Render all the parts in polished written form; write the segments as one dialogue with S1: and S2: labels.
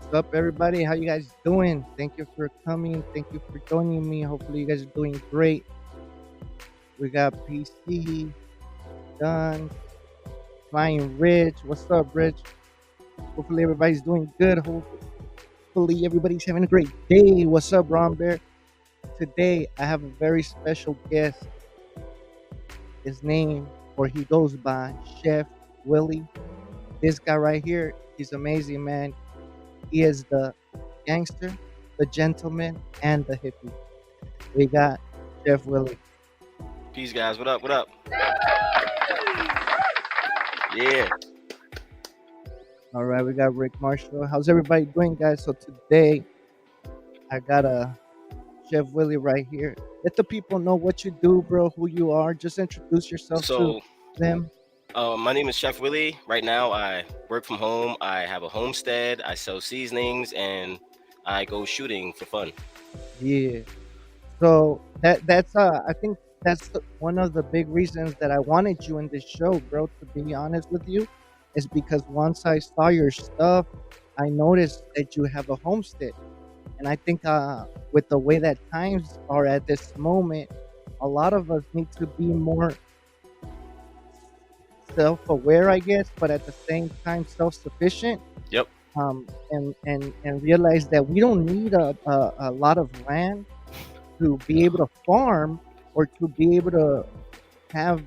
S1: What's up, everybody? How you guys doing? Thank you for coming. Thank you for joining me. Hopefully, you guys are doing great. We got PC, Gun, Flying Rich. What's up, Rich? Hopefully, everybody's doing good. Hopefully, everybody's having a great day. What's up, Ron Bear? Today, I have a very special guest. His name, or he goes by Chef Willie. This guy right here, he's amazing, man. He is the gangster, the gentleman, and the hippie. We got Chef Willie.
S2: Peace, guys. What up? What up? Yeah.
S1: All right, we got Rick Marshall. How's everybody doing, guys? So today I got a Chef Willie right here. Let the people know what you do, bro, who you are. Just introduce yourself to
S2: So,
S1: them.
S2: my name is Chef Willie. Right now, I work from home. I have a homestead. I sell seasonings, and I go shooting for fun.
S1: Yeah. So that's I think that's one of the big reasons that I wanted you in this show, bro. To be honest with you, is because once I saw your stuff, I noticed that you have a homestead. And I think with the way that times are at this moment, a lot of us need to be more self-aware, I guess, but at the same time self-sufficient.
S2: Yep.
S1: And realize that we don't need a lot of land to be able to farm or to be able to have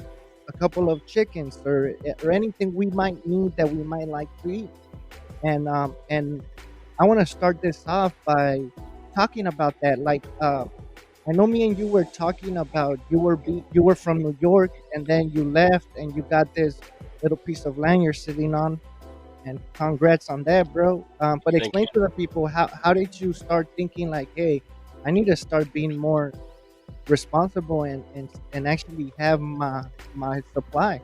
S1: a couple of chickens or anything we might need that we might like to eat. And I want to start this off by talking about that. Like, I know me and you were talking about you were from New York and then you left and you got this little piece of land you're sitting on. And congrats on that, bro. But
S2: Thank
S1: explain
S2: you.
S1: to the people how did you start thinking like, hey, I need to start being more responsible and actually have my supply.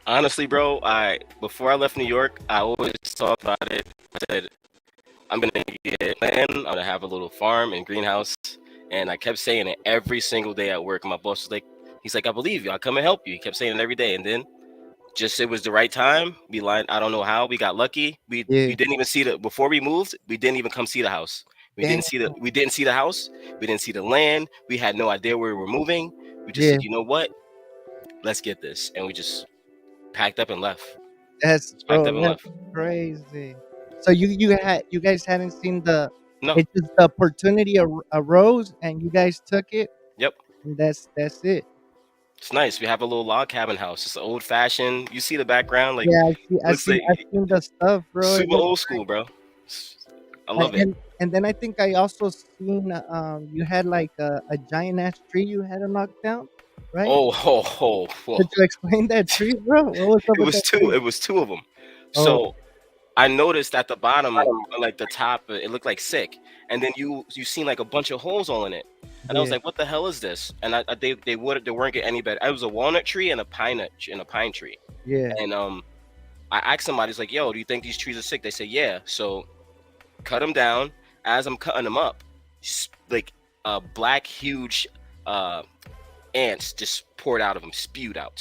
S2: Honestly, bro, I before I left New York, I always thought about it. I said, I'm gonna get land. I'm gonna have a little farm and greenhouse, and I kept saying it every single day at work. And my boss was like, he's like, I believe you. I'll come and help you. He kept saying it every day, and then just it was the right time. We lined. I don't know how we got lucky. We
S1: Yeah.
S2: didn't even see the before we moved. We didn't even come see the house.
S1: Damn.
S2: We didn't see the house. We didn't see the land. We had no idea where we were moving. We just
S1: Yeah.
S2: said, you know what? Let's get this, and we just packed up and left.
S1: That's
S2: Just packed
S1: bro.
S2: up and
S1: That's
S2: left.
S1: crazy. So you guys hadn't seen the
S2: No.
S1: it's just the opportunity arose and you guys took it
S2: Yep.
S1: and that's it.
S2: It's nice. We have a little log cabin house. It's old fashioned. You see the background, like
S1: Yeah,
S2: looks like
S1: I've seen the stuff, bro. It
S2: super
S1: looks
S2: old school, bro. I
S1: like,
S2: love it.
S1: and then I think I also seen you had like a giant ass tree you had to knock down, right?
S2: Oh, ho, ho, ho.
S1: Could you explain that tree, bro? What was up
S2: It
S1: with
S2: was
S1: that
S2: two.
S1: tree?
S2: It was two of them.
S1: Oh,
S2: So I noticed at the bottom, like the top, it looked like sick, and then you seen like a bunch of holes all in it, and I was
S1: yeah,
S2: like, "What the hell is this?" And they weren't getting any better. It was a walnut tree and a pine tree,
S1: yeah.
S2: and I asked somebody, "It's like, yo, do you think these trees are sick?" They say, "Yeah." So cut them down. As I'm cutting them up, like black huge uh, ants just poured out of them, spewed. I've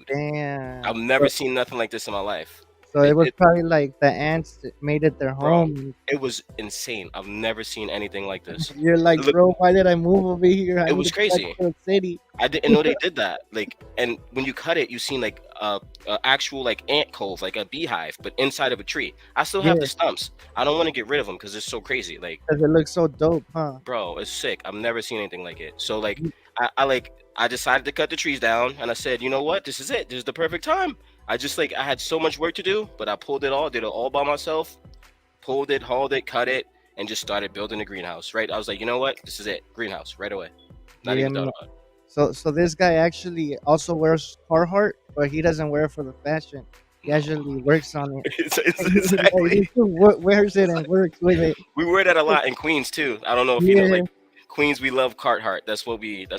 S1: Damn.
S2: never seen nothing like this in my life.
S1: So it
S2: It,
S1: was
S2: it
S1: probably like the ants that made it their
S2: bro,
S1: home.
S2: it was insane. I've never seen anything like this.
S1: You're like,
S2: Look,
S1: bro, why did I move over here? I
S2: it
S1: need to
S2: was
S1: go back
S2: crazy.
S1: to the city.
S2: I didn't know they did that. Like, and when you cut it, you seen like actual like ant cove, like a beehive, but inside of a tree. I still have
S1: Yeah,
S2: the stumps. I don't want to get rid of them because it's so crazy. Like,
S1: because it looks so dope, huh?
S2: bro, it's sick. I've never seen anything like it. So like, I decided to cut the trees down, and I said, you know what? This is it. This is the perfect time. I just like I had so much work to do, but I pulled it all, did it all by myself. Pulled it, hauled it, cut it, and just started building a greenhouse. Right? I was like, you know what? This is it. Greenhouse right away. Not
S1: Yeah,
S2: even thought
S1: man.
S2: about it.
S1: So this guy actually also wears Carhartt, but he doesn't wear it for the fashion. He
S2: No.
S1: actually works on it.
S2: Exactly.
S1: He still wears it and works with it.
S2: We wear that a lot in Queens too. I don't know if you know,
S1: Yeah,
S2: like Queens, we love Carhartt. That's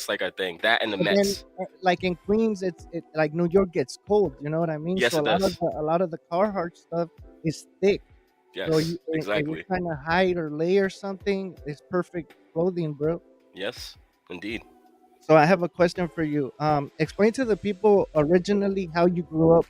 S2: like our thing. That and the
S1: but then
S2: Mets.
S1: like in Queens, it like New York gets cold. You know what I mean?
S2: Yes,
S1: So
S2: it does.
S1: a lot of the Carhartt stuff is thick. So
S2: Yes,
S1: if you're
S2: exactly.
S1: trying to hide or layer something, it's perfect clothing, bro.
S2: Yes, indeed.
S1: So I have a question for you. Explain to the people originally how you grew up.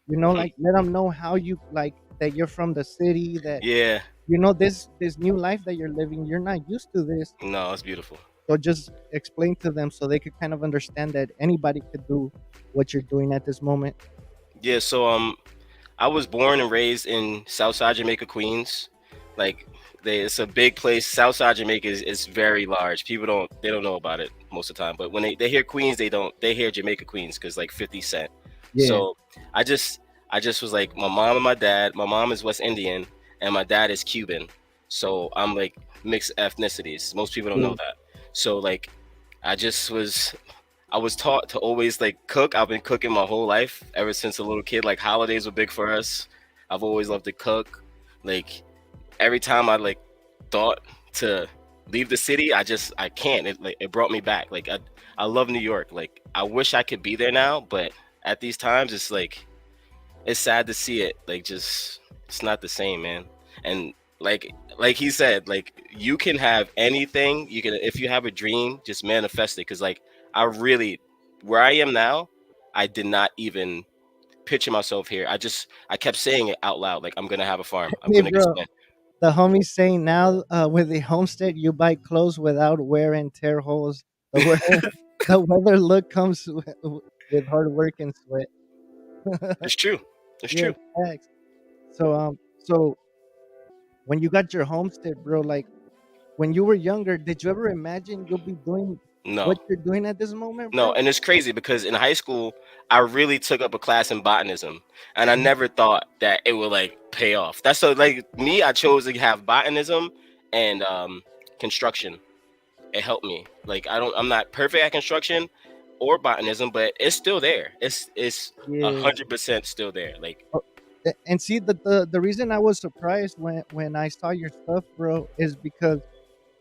S1: You know,
S2: Hmm.
S1: like let them know how you like that you're from the city. That
S2: Yeah.
S1: this new life that you're living, you're not used to this.
S2: No, it's beautiful.
S1: So just explain to them so they could kind of understand that anybody could do what you're doing at this moment.
S2: Yeah, so I was born and raised in Southside Jamaica, Queens. Like, it's a big place. Southside Jamaica is very large. People don't know about it most of the time. But when they hear Queens, they hear Jamaica Queens because like 50 Cent.
S1: Yeah,
S2: So I just I just was like my mom and my dad. My mom is West Indian and my dad is Cuban. So I'm like mixed ethnicities. Most people don't
S1: yeah,
S2: know that. So like I was taught to always like cook. I've been cooking my whole life ever since a little kid. Like holidays were big for us. I've always loved to cook. Like every time I like thought to leave the city, I can't. It brought me back. Like I love New York. Like I wish I could be there now, but at these times it's like it's sad to see it. Like just it's not the same, man. And like he said, like you can have anything. You can if you have a dream, just manifest it. Cause like I really where I am now, I did not even picture myself here. I kept saying it out loud. Like I'm gonna have a farm. I'm
S1: hey
S2: gonna
S1: bro,
S2: expand.
S1: the homie's saying now, with the homestead, you buy clothes without wear and tear holes. The weather, the weather look comes with hard work and sweat.
S2: It's true. It's
S1: Yeah,
S2: true.
S1: thanks. So when you got your homestead, bro, like when you were younger, did you ever imagine you'll be doing
S2: No.
S1: what you're doing at this moment,
S2: No,
S1: bro?
S2: and it's crazy because in high school I really took up a class in botanism and I
S1: Mhm.
S2: never thought that it would like pay off. That's so like me, I chose to have botanism and construction. It helped me. Like I'm not perfect at construction or botanism, but it's still there. It's a
S1: Yeah.
S2: 100% still there. Like
S1: Oh, and see the reason I was surprised when I saw your stuff, bro, is because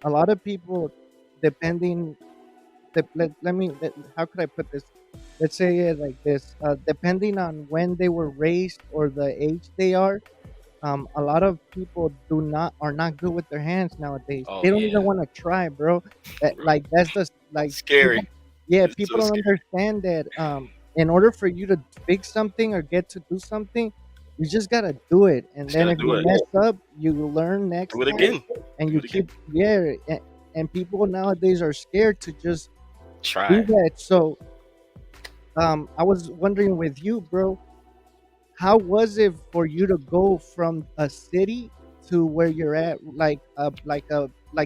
S1: a lot of people, depending, how could I put this? Let's say it like this: depending on when they were raised or the age they are, a lot of people are not good with their hands nowadays.
S2: oh
S1: They don't even
S2: yeah,
S1: want to try, bro. That
S2: bro,
S1: like that's the like
S2: scary.
S1: people. Yeah,
S2: It's
S1: people
S2: so
S1: don't
S2: scary.
S1: understand that. In order for you to fix something or get to do something, you just gotta do it. And
S2: Just
S1: then
S2: gotta
S1: if
S2: do
S1: you
S2: it.
S1: mess up, you learn next
S2: Do it
S1: time,
S2: again.
S1: and
S2: Do
S1: you
S2: it again.
S1: keep and people nowadays are scared to just do
S2: Try.
S1: that. So I was wondering with you, bro, how was it for you to go from a city to where you're at, like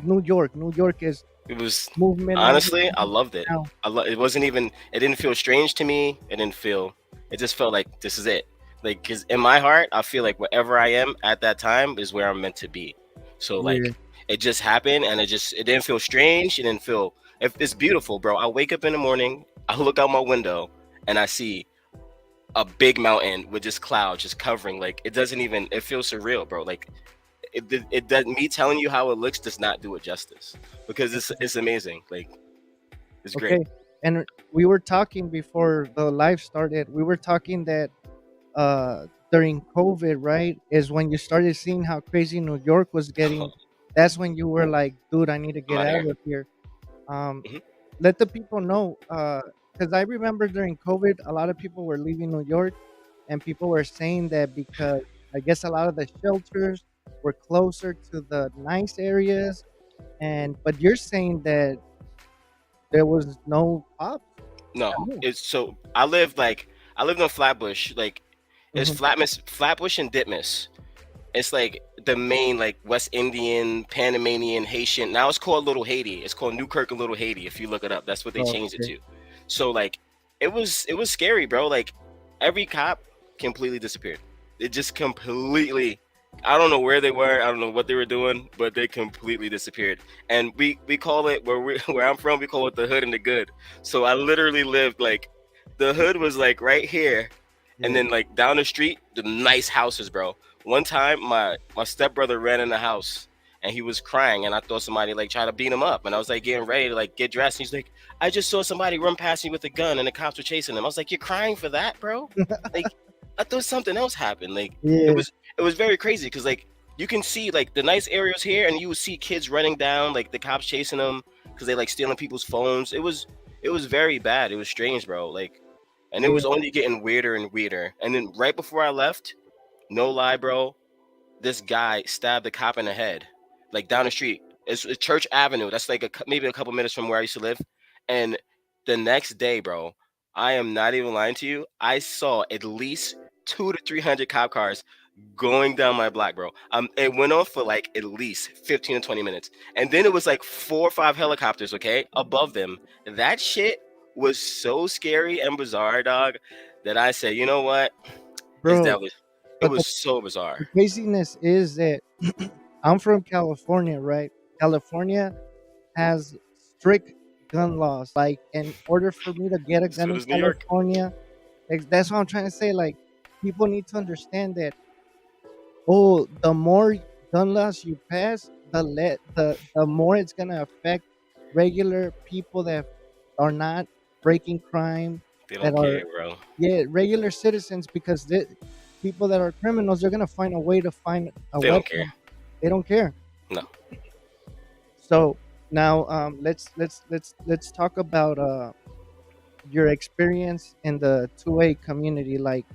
S1: New York? New York is
S2: It was
S1: movement all the
S2: honestly, I
S1: time
S2: loved it.
S1: now.
S2: It wasn't even. It didn't feel strange to me. It didn't feel. It just felt like this is it. Like, cause in my heart, I feel like wherever I am at that time is where I'm meant to be. So
S1: Yeah,
S2: like, it just happened, and it didn't feel strange. It didn't feel. It's beautiful, bro. I wake up in the morning. I look out my window, and I see a big mountain with just clouds just covering. Like, it doesn't even. It feels surreal, bro. Like, it does. Me telling you how it looks does not do it justice because it's amazing. Like it's great.
S1: okay. And we were talking before the live started. We were talking that during COVID, right, is when you started seeing how crazy New York was getting. That's when you were like, dude, I need to
S2: I'm
S1: get
S2: out of
S1: out
S2: here.
S1: of here. Um,
S2: Hmm.
S1: let the people know, because I remember during COVID, a lot of people were leaving New York, and people were saying that because I guess a lot of the shelters were closer to the nice areas, and but you're saying that there was no cops
S2: No,
S1: at all.
S2: it's so I lived on Flatbush. Like it's
S1: Mhm.
S2: Flatbush and Ditmas. It's like the main like West Indian, Panamanian, Haitian. Now it's called Little Haiti. It's called Newkirk and Little Haiti. If you look it up, that's what they
S1: Oh,
S2: changed it
S1: okay.
S2: to. So like it was scary, bro. Like every cop completely disappeared. It just completely. I don't know where they were. I don't know what they were doing, but they completely disappeared. And we call it where I'm from. We call it the hood and the good. So I literally lived like the hood was like right here, and
S1: Yeah.
S2: then like down the street, the nice houses, bro. One time, my stepbrother ran in the house and he was crying, and I thought somebody like tried to beat him up, and I was like getting ready to like get dressed. And he's like, "I just saw somebody run past me with a gun, and the cops were chasing him." I was like, "You're crying for that, bro?" Like, I thought something else happened. Like, it
S1: Yeah.
S2: was it was very crazy because like you can see like the nice areas here, and you would see kids running down, like the cops chasing them because they like stealing people's phones. It was very bad. It was strange, bro. Like, and it
S1: Yeah.
S2: was only getting weirder and weirder. And then right before I left, no lie, bro. this guy stabbed a cop in the head, like down the street. It's Church Avenue. That's like maybe a couple minutes from where I used to live. And the next day, bro, I am not even lying to you. I saw at least 200 to 300 cop cars going down my block, bro. It went on for like at least 15 to 20 minutes, and then it was like 4 or 5 helicopters, okay, above them. That shit was so scary and bizarre, dog, that I said, you know what? It's
S1: bro.
S2: that was it
S1: But
S2: was so bizarre.
S1: the craziness is that I'm from California, right? California has strict gun laws. Like, in order for me to get a
S2: So
S1: gun in
S2: does New York.
S1: California, like, that's what I'm trying to say. Like, people need to understand that. Oh, the more gun laws you pass, the more it's gonna affect regular people that are not breaking crime,
S2: They
S1: that
S2: don't
S1: are,
S2: care, bro.
S1: yeah, regular citizens, because the people that are criminals, they're gonna find a way to find a
S2: They don't care.
S1: weapon. They don't care.
S2: No.
S1: So now, let's talk about your experience in the 2A community. Like,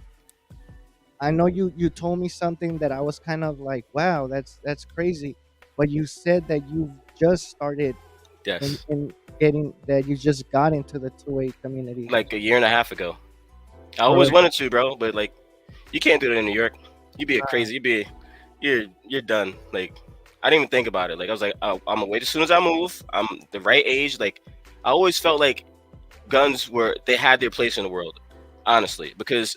S1: I know you told me something that I was kind of like, wow, that's crazy. But you said that you've just started
S2: Yes.
S1: in getting that you just got into the 2A community.
S2: Like a year and a half ago. I
S1: All
S2: always
S1: right.
S2: wanted to, bro, but like you can't do that in New York. You'd be a
S1: Uh,
S2: crazy. You're done. Like I didn't even think about it. Like I was like, I'm gonna wait as soon as I move. I'm the right age. Like I always felt like guns were they had their place in the world, honestly, because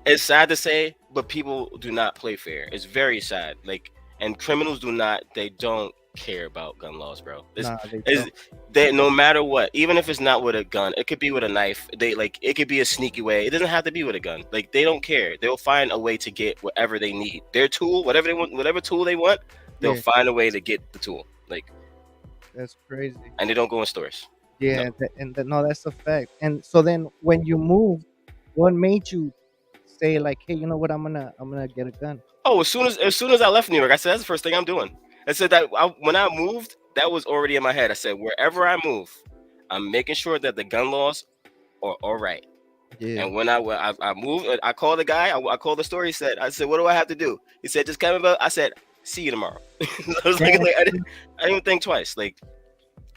S2: it's sad to say, but people do not play fair. It's very sad. Like, and criminals do not. They don't care about gun laws, bro. This
S1: nah, they
S2: is
S1: don't.
S2: they. No matter what, even if it's not with a gun, it could be with a knife. They like it could be a sneaky way. It doesn't have to be with a gun. Like they don't care. They'll find a way to get whatever they need. Their tool, whatever they want, whatever tool they want, they'll
S1: Yeah,
S2: find a way to get the tool. Like,
S1: that's crazy.
S2: and they don't go in stores. No.
S1: Yeah, no, that's a fact. And so then, when you moved, what made you say like, hey, you know what? I'm gonna get a gun.
S2: Oh, as soon as I left New York, I said that's the first thing I'm doing. I said that when I moved, that was already in my head. I said wherever I move, I'm making sure that the gun laws are all right.
S1: Yeah.
S2: And when I moved, I called the guy. I called the store. He said, I said, what do I have to do? He said, just come about. I said, see you tomorrow. I was
S1: Yeah.
S2: like I didn't even think twice. Like,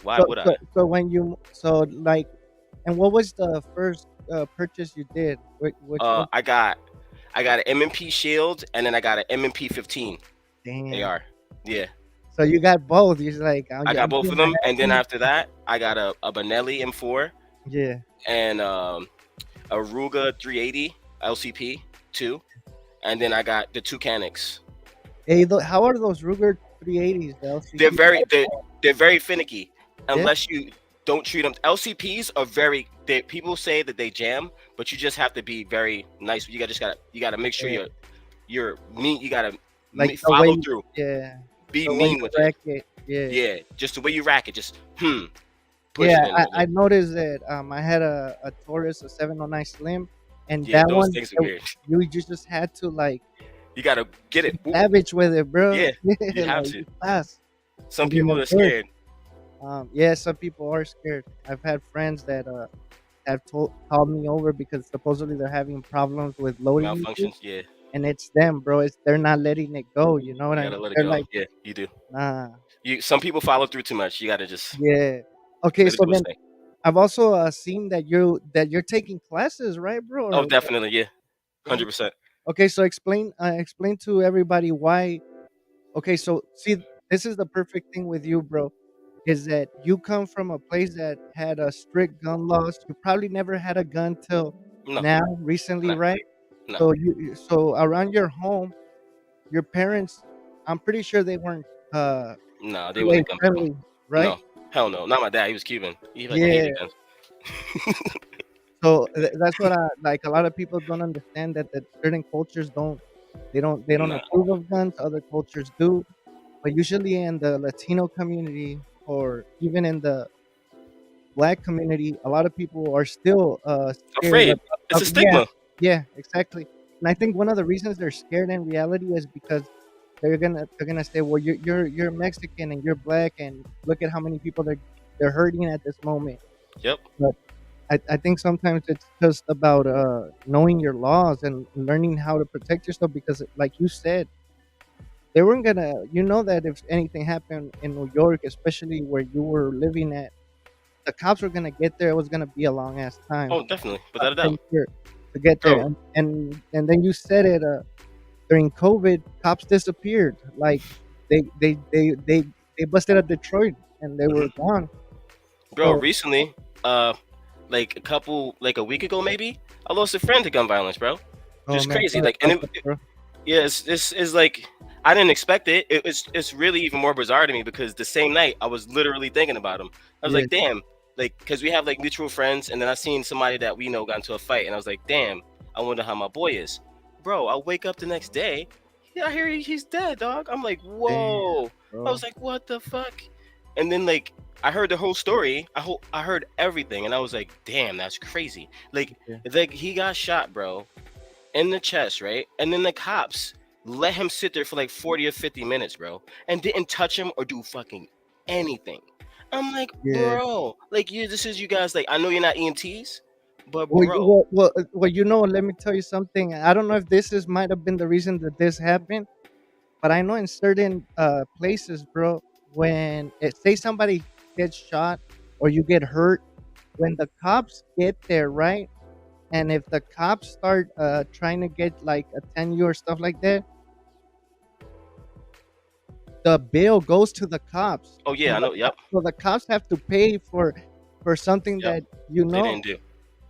S2: why
S1: So
S2: would I?
S1: so when you so like, and what was the first purchase you did? Which one?
S2: I got an M&P Shield, and then I got an M&P 15
S1: Damn.
S2: AR. Yeah,
S1: So you got both. You're like,
S2: I got
S1: I'm
S2: both
S1: doing
S2: of
S1: my
S2: them, and then
S1: heavy.
S2: after that, I got a Benelli M4
S1: Yeah.
S2: and a Ruger 380 LCP 2, and then I got the two Canics.
S1: Hey, how are those Ruger 380s? The
S2: They're
S1: LCP?
S2: very they're, they're very finicky
S1: Yeah.
S2: unless you don't treat them. LCPs are very. People say that they jam, but you just have to be very nice. You gotta make sure
S1: Yeah.
S2: you're mean. You gotta
S1: Like the way,
S2: follow through.
S1: yeah,
S2: Be
S1: the way
S2: mean
S1: you
S2: with it.
S1: rack it. Yeah.
S2: Yeah, just the way you rack it. Just push
S1: Yeah,
S2: it in there.
S1: I noticed that. I had a Taurus, a 709 Slim, and
S2: Yeah,
S1: that
S2: those
S1: one,
S2: things are weird.
S1: you just had to like
S2: You gotta get it. Whoop.
S1: savage with it, bro.
S2: Yeah, you have
S1: Like,
S2: to.
S1: you fast.
S2: Some
S1: And then
S2: people
S1: of
S2: are
S1: course,
S2: scared.
S1: yeah, some people are scared. I've had friends that have called me over because supposedly they're having problems with loading issues,
S2: Malfunctions. Yeah,
S1: and it's them, bro. They're not letting it go. You know what
S2: you
S1: I
S2: gotta
S1: mean?
S2: let it
S1: They're
S2: go.
S1: like,
S2: Yeah, you do.
S1: nah.
S2: Some people follow through too much. You gotta just
S1: Yeah. Okay,
S2: let it
S1: so
S2: do its
S1: then
S2: thing.
S1: I've also seen that you're taking classes, right, bro?
S2: Oh,
S1: Or
S2: definitely. Yeah,
S1: damn.
S2: 100%.
S1: Okay, so explain to everybody why. Okay, so see, this is the perfect thing with you, bro, is that you come from a place that had a strict gun laws. You probably never had a gun till
S2: No,
S1: now, recently,
S2: no,
S1: right?
S2: no,
S1: So so around your home, your parents, I'm pretty sure they weren't
S2: no. They
S1: 2A
S2: wasn't gun people.
S1: friendly, right?
S2: No, hell no. Not my dad. He was Cuban. He like
S1: Yeah.
S2: hated guns.
S1: So that's what I like. A lot of people don't understand that certain cultures don't
S2: Nah,
S1: approve of guns. Other cultures do, but usually in the Latino community or even in the Black community, a lot of people are still scared
S2: afraid. It's a
S1: yeah,
S2: stigma.
S1: yeah, exactly. And I think one of the reasons they're scared in reality is because they're gonna say, well, you're Mexican and you're Black, and look at how many people they're hurting at this moment.
S2: Yep.
S1: But I think sometimes it's just about knowing your laws and learning how to protect yourself, because like you said, they weren't gonna. You know that if anything happened in New York, especially where you were living at, the cops were gonna get there. It was gonna be a long ass time.
S2: Oh, definitely,
S1: I'm
S2: without a
S1: pretty
S2: doubt,
S1: sure to get there.
S2: bro.
S1: And then you said it. During COVID, cops disappeared. Like they they they they they busted at Detroit and they were
S2: hmm
S1: gone.
S2: Bro,
S1: So
S2: recently, like like a week ago, maybe I lost a friend to gun violence, bro.
S1: oh
S2: Just
S1: man,
S2: crazy.
S1: sorry
S2: Like, and
S1: about that, bro.
S2: yeah, this is like I didn't expect it. It's really even more bizarre to me because the same night I was literally thinking about him. I was
S1: Yeah,
S2: like, damn, like because we have like mutual friends, and then I seen somebody that we know got into a fight, and I was like, damn, I wonder how my boy is, bro. I wake up the next day, yeah, I hear he's dead, dog. I'm like,
S1: damn,
S2: whoa. I
S1: bro.
S2: was like, what the fuck? And then like I heard the whole story. I heard everything, and I was like, damn, that's crazy.
S1: Yeah,
S2: Like he got shot, bro, in the chest, right? And then the cops let him sit there for like 40 or 50 minutes, bro, and didn't touch him or do fucking anything. I'm like,
S1: yeah.
S2: bro, like this is you guys. Like, I know you're not EMTs, but
S1: Well,
S2: bro,
S1: you know, let me tell you something. I don't know if this is might have been the reason that this happened, but I know in certain places, bro, when it say somebody gets shot or you get hurt, when the cops get there, right? And if the cops start trying to get like attend you or stuff like that, the bill goes to the cops.
S2: oh yeah, I know. Yep,
S1: So the cops have to pay for something
S2: yep.
S1: that you
S2: They
S1: know,
S2: didn't do.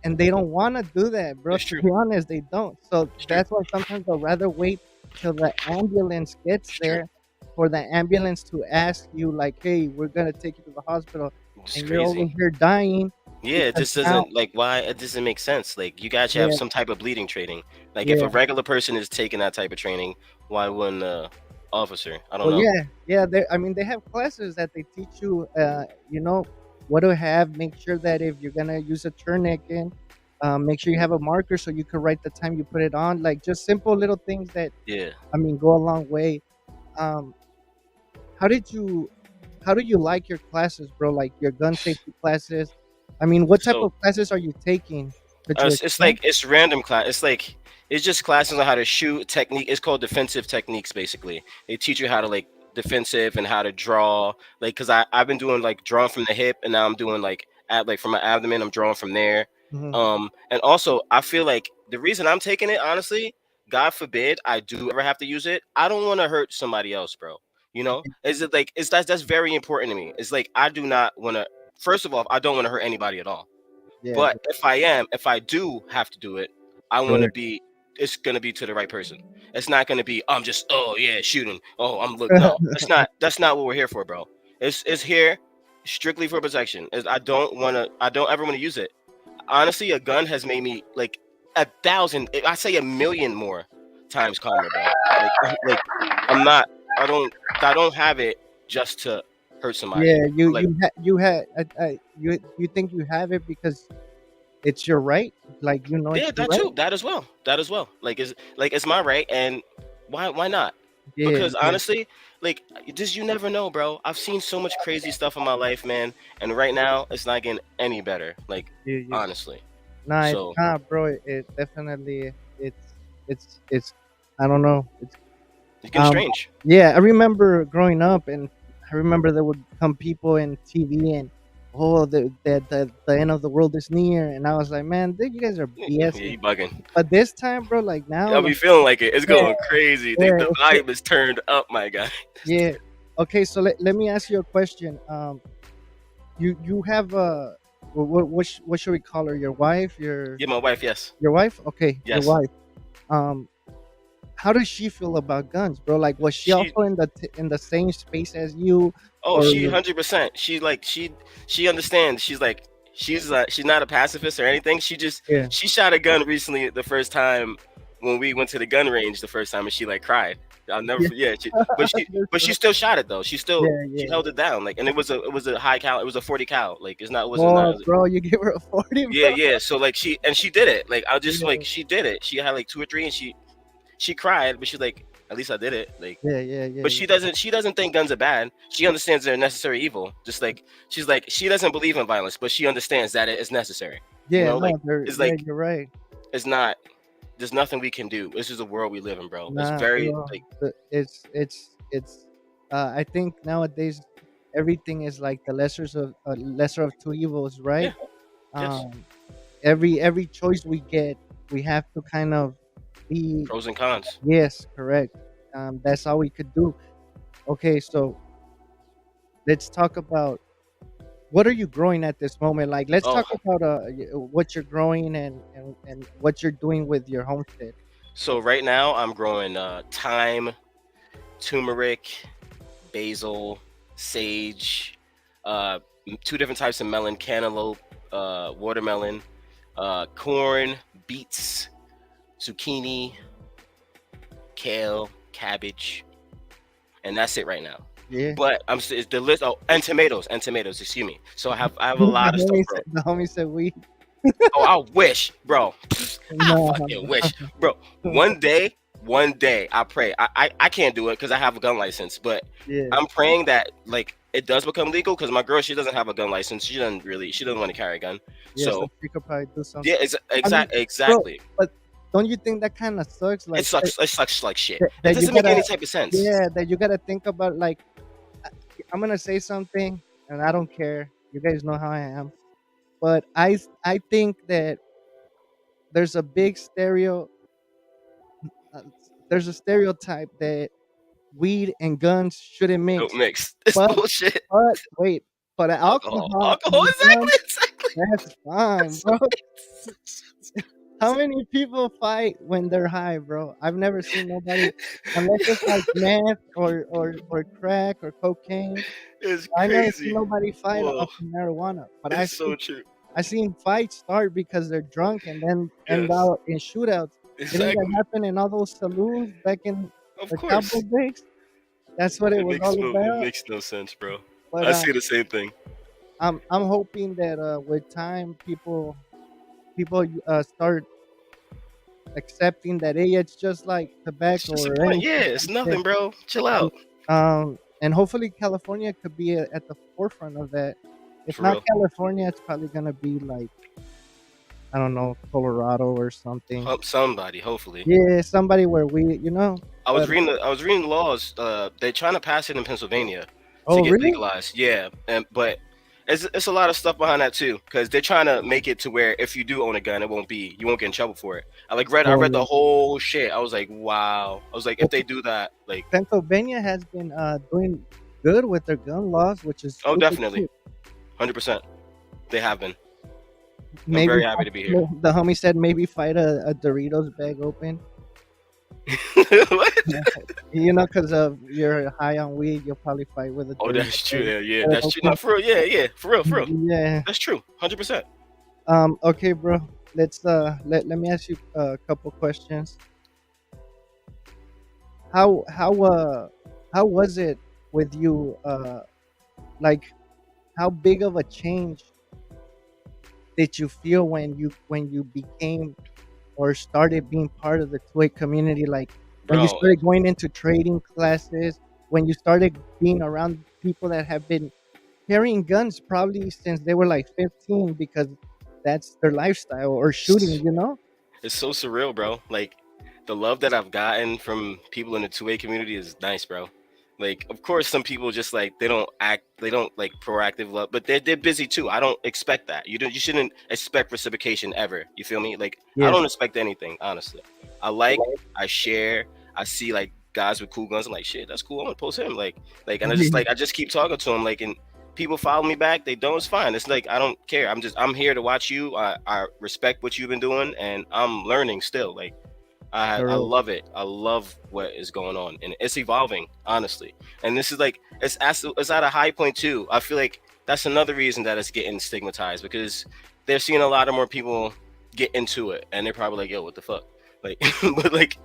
S1: and they don't want to do that, bro.
S2: It's
S1: To
S2: true.
S1: be honest, they don't. So
S2: It's true.
S1: that's why sometimes they'll rather wait till the ambulance gets
S2: It's true.
S1: there for the ambulance to ask you like, "Hey, we're gonna take you to the hospital,"
S2: It's
S1: and you're over
S2: crazy.
S1: here dying
S2: Yeah, it
S1: because
S2: just
S1: now,
S2: doesn't like why it doesn't make sense. Like you guys should have
S1: yeah,
S2: some type of bleeding training. Like if
S1: yeah.
S2: a regular person is taking that type of training, why wouldn't officer? I don't
S1: Well,
S2: know.
S1: yeah, yeah. They, I mean, they have classes that they teach you. You know what to have. Make sure that if you're gonna use a tourniquet, make sure you have a marker so you can write the time you put it on. Like just simple little things that
S2: Yeah.
S1: I mean go a long way. Um, how did you? How do you like your classes, bro? Like your gun safety classes. I mean, what type
S2: So
S1: of classes are you taking? Could you
S2: it's
S1: explain?
S2: like it's random class. It's like it's just classes on how to shoot technique. It's called defensive techniques basically. They teach you how to like defensive and how to draw. Like because I've been doing like drawing from the hip and now I'm doing like at like from my abdomen. I'm drawing from there.
S1: Hmm.
S2: And also I feel like the reason I'm taking it honestly, God forbid I do ever have to use it. I don't want to hurt somebody else, bro. You know, is it like it's that's very important to me. It's like I do not want to. First of all, I don't want to hurt anybody at all.
S1: Yeah,
S2: But if I do have to do it, I want to
S1: correct.
S2: be. It's gonna be to the right person. It's not gonna be. I'm just. Oh yeah, shooting. Oh, I'm look. No, that's not. That's not what we're here for, bro. It's here strictly for protection. I don't wanna. I don't ever want to use it. Honestly, a gun has made me like 1,000. I say 1,000,000 more times calmer, bro. Like I'm not. I don't. I don't have it just to hurt somebody.
S1: Yeah,
S2: Like
S1: you had you think you have it because it's your right? Like, you know it's
S2: yeah,
S1: your
S2: that
S1: right?
S2: too. That as well. That as well. Like it's my right, and why not?
S1: Yeah,
S2: Because
S1: yeah,
S2: honestly, like just you never know, bro. I've seen so much crazy stuff in my life, man, and right now it's not getting any better. Like
S1: yeah.
S2: honestly,
S1: Nah, it's
S2: so
S1: not, bro. It definitely it's I don't know. It's
S2: it's getting
S1: um
S2: strange.
S1: yeah, I remember growing up and I remember there would come people in TV and oh the end of the world is near and I was like, man, you guys are
S2: Yeah,
S1: BSing.
S2: you bugging.
S1: But this time, bro, like now,
S2: I'll be
S1: like
S2: feeling like it. It's
S1: yeah,
S2: going crazy.
S1: yeah,
S2: The vibe is turned up, my guy.
S1: yeah. Okay, so let me ask you a question. You have what should we call her? Your wife?
S2: Yeah, my wife. Yes,
S1: Your wife? Okay, your
S2: yes.
S1: wife. Um, how does she feel about guns, bro? Like, was she
S2: She
S1: also in in the same space as you,
S2: Oh,
S1: or
S2: she 100%. She understands. She's not a pacifist or anything.
S1: yeah,
S2: She shot a gun recently the first time when we went to the gun range the first time and she like cried. I'll never
S1: yeah,
S2: forget.
S1: that's
S2: But she
S1: right.
S2: still shot it though.
S1: Yeah,
S2: She
S1: yeah,
S2: held
S1: yeah.
S2: it down like and it was a high cal. It was a 40 cal. Like it's not it wasn't not
S1: Oh, bro, you gave her a 40,
S2: yeah,
S1: bro.
S2: yeah. So like she did it. Like I just like
S1: Yeah,
S2: she did it. She had like two or three and she cried, but she's like at least I did it. Like
S1: yeah, yeah, yeah,
S2: but
S1: yeah.
S2: she doesn't think guns are bad. She understands they're necessary evil. Just like she's like she doesn't believe in violence, but she understands that it is necessary. You
S1: Yeah,
S2: know, like
S1: no, they're,
S2: it's
S1: yeah,
S2: like
S1: you're right.
S2: it's not there's nothing we can do. This is the world we live in, bro. It's
S1: Nah,
S2: very
S1: bro,
S2: like
S1: it's It's I think nowadays everything is like the lesser of two evils, right?
S2: Yeah. Yes.
S1: Um, every choice we get, we have to kind of be
S2: Pros and cons.
S1: yes, correct. That's all we could do. Okay, so let's talk about what are you growing at this moment? Like, let's
S2: Oh,
S1: talk about what you're growing and what you're doing with your homestead.
S2: so right now I'm growing thyme, turmeric, basil, sage, two different types of melon, cantaloupe, watermelon, corn, beets, zucchini, kale, cabbage, and that's it right now.
S1: Yeah.
S2: But it's the list. Oh, and tomatoes. Excuse me. So I have a
S1: The
S2: lot of stuff,
S1: homie
S2: bro.
S1: said, the homie said we.
S2: Oh, I wish, bro. I
S1: No.
S2: fucking wish, bro. One day, I pray. I can't do it because I have a gun license, but
S1: Yeah.
S2: I'm praying that like it does become legal because my girl, she doesn't have a gun license. She doesn't want to carry a gun.
S1: Yeah. So
S2: So
S1: she could probably do something.
S2: yeah, it's
S1: I mean, bro,
S2: exactly.
S1: but don't you think that kind of sucks?
S2: It
S1: Like
S2: sucks. It sucks like shit. It
S1: that you
S2: doesn't make
S1: gotta,
S2: any type of sense.
S1: yeah, that you gotta think about. Like, I- I'm gonna say something, and I don't care. You guys know how I am, but I think that there's a big uh, there's a stereotype that weed and guns shouldn't
S2: Don't
S1: mix.
S2: mix. It's
S1: But
S2: bullshit.
S1: wait, but alcohol
S2: Alcohol.
S1: and
S2: Exactly.
S1: guns,
S2: Exactly.
S1: that's fine,
S2: That's
S1: bro.
S2: right.
S1: How many people fight when they're high, bro? I've never seen nobody, unless it's like meth or crack or cocaine.
S2: It's
S1: I never seen
S2: crazy.
S1: nobody fight
S2: Whoa.
S1: off of marijuana. But
S2: It's so true.
S1: I seen fights start because they're drunk and then end
S2: Yes.
S1: out in shootouts. Didn't that
S2: Exactly.
S1: happen in all those saloons back in
S2: Of
S1: the
S2: course.
S1: cowboy days? That's what it was all
S2: It
S1: about.
S2: makes no sense, bro.
S1: But
S2: I see the same thing.
S1: I'm hoping that with time people start accepting that hey, it's just like
S2: It's
S1: tobacco
S2: just a
S1: or
S2: point.
S1: anything
S2: Yeah, it's
S1: like that.
S2: nothing, bro. Chill
S1: And
S2: out.
S1: and hopefully California could be at the forefront of that. If
S2: For
S1: not
S2: real.
S1: California, it's probably gonna be like I don't know Colorado or something.
S2: Help somebody, hopefully.
S1: Yeah, somebody where we But
S2: I was reading the laws. They're trying to pass it in Pennsylvania to
S1: oh
S2: get
S1: really?
S2: legalized. Yeah, and but it's a lot of stuff behind that too, because they're trying to make it to where if you do own a gun, you won't get in trouble for it. I read the
S1: Oh,
S2: whole shit. I was like, wow. I was like, if
S1: well,
S2: they do that, like,
S1: Pennsylvania has been doing good with their gun laws, which is
S2: oh,
S1: super
S2: definitely,
S1: cool.
S2: 100%, they have been. I'm
S1: Maybe
S2: very happy to be here.
S1: the homie said maybe fight a Doritos bag open.
S2: What?
S1: Yeah. You know, because of you're high on weed, you'll probably fight with a
S2: Oh,
S1: Dorito
S2: that's true.
S1: bag.
S2: Yeah, yeah, that's true. No, for real. Yeah, yeah, for real, for real.
S1: Yeah.
S2: That's true. 100%.
S1: Okay, bro. Let's let me ask you a couple questions. How how uh how was it with you? Like how big of a change did you feel when you became or started being part of the toy community? Like when you
S2: Bro.
S1: started going into trading classes, when you started being around people that have been carrying guns probably since they were like 15 because that's their lifestyle or shooting, you know?
S2: It's so surreal, bro. Like the love that I've gotten from people in the 2A community is nice, bro. Like, of course, some people just like they don't like proactive love, but they're busy too. I don't expect that. You shouldn't expect reciprocation ever. You feel me? Like, I
S1: Yes.
S2: don't expect anything, honestly. I like, I share, I see like guys with cool guns. I'm like, shit, that's cool. I'm gonna post him. And I just keep talking to him. Like, and people follow me back. They don't. It's fine. It's like I don't care. I'm here to watch you. I respect what you've been doing, and I'm learning still. Like I
S1: For
S2: love it. I love what is going on, and it's evolving, honestly. And this is like it's at a high point too. I feel like that's another reason that it's getting stigmatized because they're seeing a lot of more people get into it, and they're probably like, "Yo, what the fuck?" Like, but like,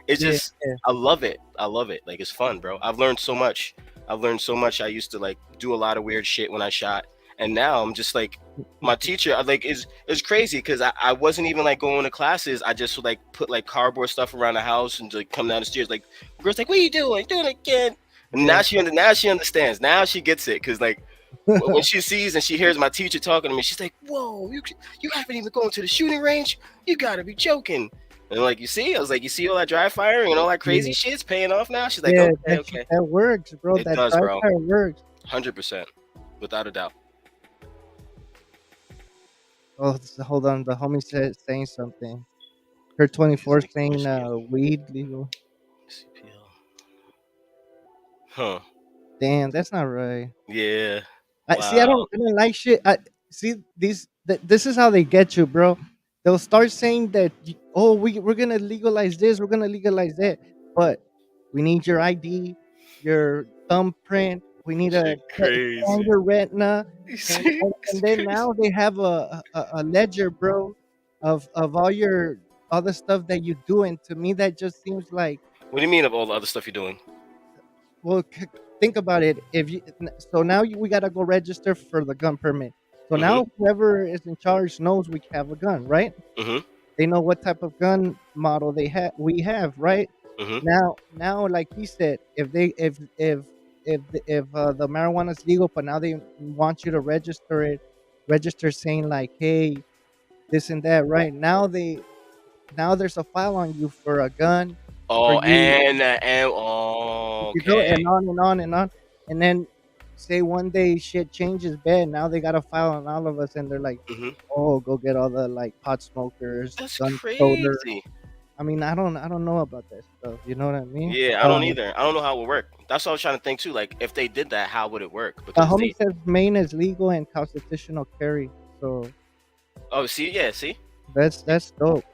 S2: it's
S1: yeah,
S2: just
S1: yeah.
S2: I love it. I love it. Like, it's fun, bro. I've learned so much. I've learned so much. I used to like do a lot of weird shit when I shot, and now I'm just like my teacher like is crazy because I wasn't even like going to classes. I just would like put like cardboard stuff around the house and like come down the stairs. Like girls like, what are you doing? Do it again. And
S1: Yeah.
S2: now she understands. Now she gets it because like when she sees and she hears my teacher talking to me, she's like, whoa, you haven't even gone to the shooting range? You gotta be joking. And like, you see, I was like, you see all that dry firing and all that crazy
S1: Yeah,
S2: shit's paying off now. She's like,
S1: yeah,
S2: okay,
S1: that shit
S2: okay,
S1: that works, bro.
S2: it
S1: That
S2: does,
S1: dry
S2: bro,
S1: fire works.
S2: 100%, without a doubt.
S1: Oh, hold on, the homie said saying something. Her 24
S2: Music,
S1: saying
S2: Michigan,
S1: weed legal.
S2: CPL. Huh?
S1: Damn, that's not right.
S2: Yeah.
S1: I see.
S2: Wow.
S1: I don't like shit. I see these. This is how they get you, bro. They'll start saying that, oh, we're gonna legalize this, we're gonna legalize that, but we need your ID, your thumbprint. We need
S2: Shit,
S1: scan
S2: crazy.
S1: your retina,
S2: It's
S1: and then
S2: crazy.
S1: now they have a ledger, bro, of all the stuff that you do. And to me, that just seems like,
S2: What do you mean of all the other stuff you're doing?
S1: well, think about it. If you so now we gotta go register for the gun permit. So
S2: Mm-hmm.
S1: now whoever is in charge knows we have a gun, right?
S2: Mm-hmm.
S1: They know what type of gun model we have, right?
S2: Mm-hmm.
S1: Now, like he said, if the marijuana is legal, but now they want you to register saying like, hey, this and that, right? Now there's a file on you for a gun, for
S2: Oh,
S1: you.
S2: and oh,
S1: You know,
S2: okay.
S1: and on and on and on. And then say one day shit changes bad. Now they got a file on all of us, and they're like,
S2: Mm-hmm.
S1: "Oh, go get all the like pot smokers,
S2: That's
S1: gun toters."
S2: crazy.
S1: I mean, I don't know about that stuff. You know what I mean?
S2: Yeah, I don't either. I don't know how it would work. That's what I was trying to think too. Like, if they did that, how would it work?
S1: The
S2: Because
S1: homie
S2: they.
S1: says Maine is legal and constitutional carry, so
S2: Oh, see, yeah, see,
S1: that's dope.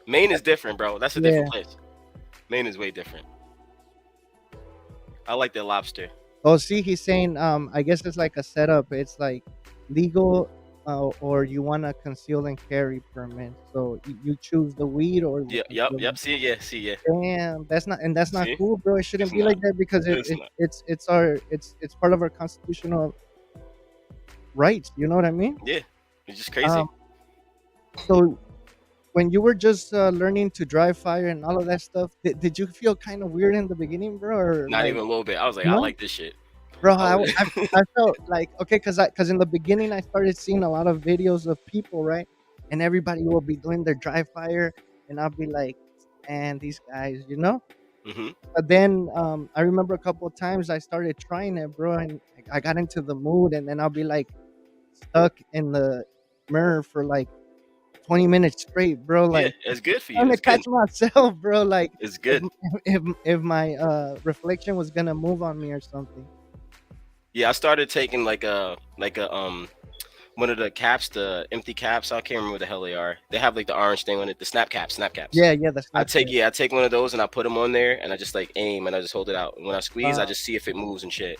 S2: Maine is different, bro. That's a different
S1: Yeah.
S2: place. Maine is way different. I like their lobster.
S1: Oh, see, he's saying, I guess it's like a setup. It's like legal, or you want a conceal and carry permit. So you choose the weed or the
S2: Yep, yep,
S1: conceal.
S2: yep. See, yeah, see, yeah.
S1: Damn, that's not
S2: See,
S1: cool, bro. It
S2: it's
S1: shouldn't be
S2: not.
S1: like that because
S2: It's not.
S1: it's part of our constitutional rights. You know what I mean?
S2: Yeah, it's just
S1: Um,
S2: crazy.
S1: so when you were just learning to drive fire and all of that stuff, did you feel kind of weird in the beginning, bro, or
S2: Not
S1: like,
S2: even a little bit. I was like, I
S1: no?
S2: like this shit.
S1: Bro,
S2: I was.
S1: I felt like, okay, cause in the beginning I started seeing a lot of videos of people, right, and everybody will be doing their dry fire, and I'll be like, man, these guys, you know.
S2: Hmm.
S1: But then I remember a couple of times I started trying it, bro, and I got into the mood, and then I'll be like stuck in the mirror for like 20 minutes straight, bro,
S2: Yeah,
S1: like
S2: it's good for you.
S1: trying to
S2: It's good.
S1: catch myself, bro, like
S2: It's
S1: if
S2: good.
S1: if my reflection was gonna move on me or something.
S2: Yeah, I started taking like a one of the caps, the empty caps. I can't remember what the hell they are. They have like the orange thing on it, the snap caps, snap caps.
S1: Yeah, yeah, the Snapchat.
S2: I take one of those and I put them on there and I just like aim and I just hold it out. And when I squeeze, I
S1: Uh,
S2: just see if it moves and shit.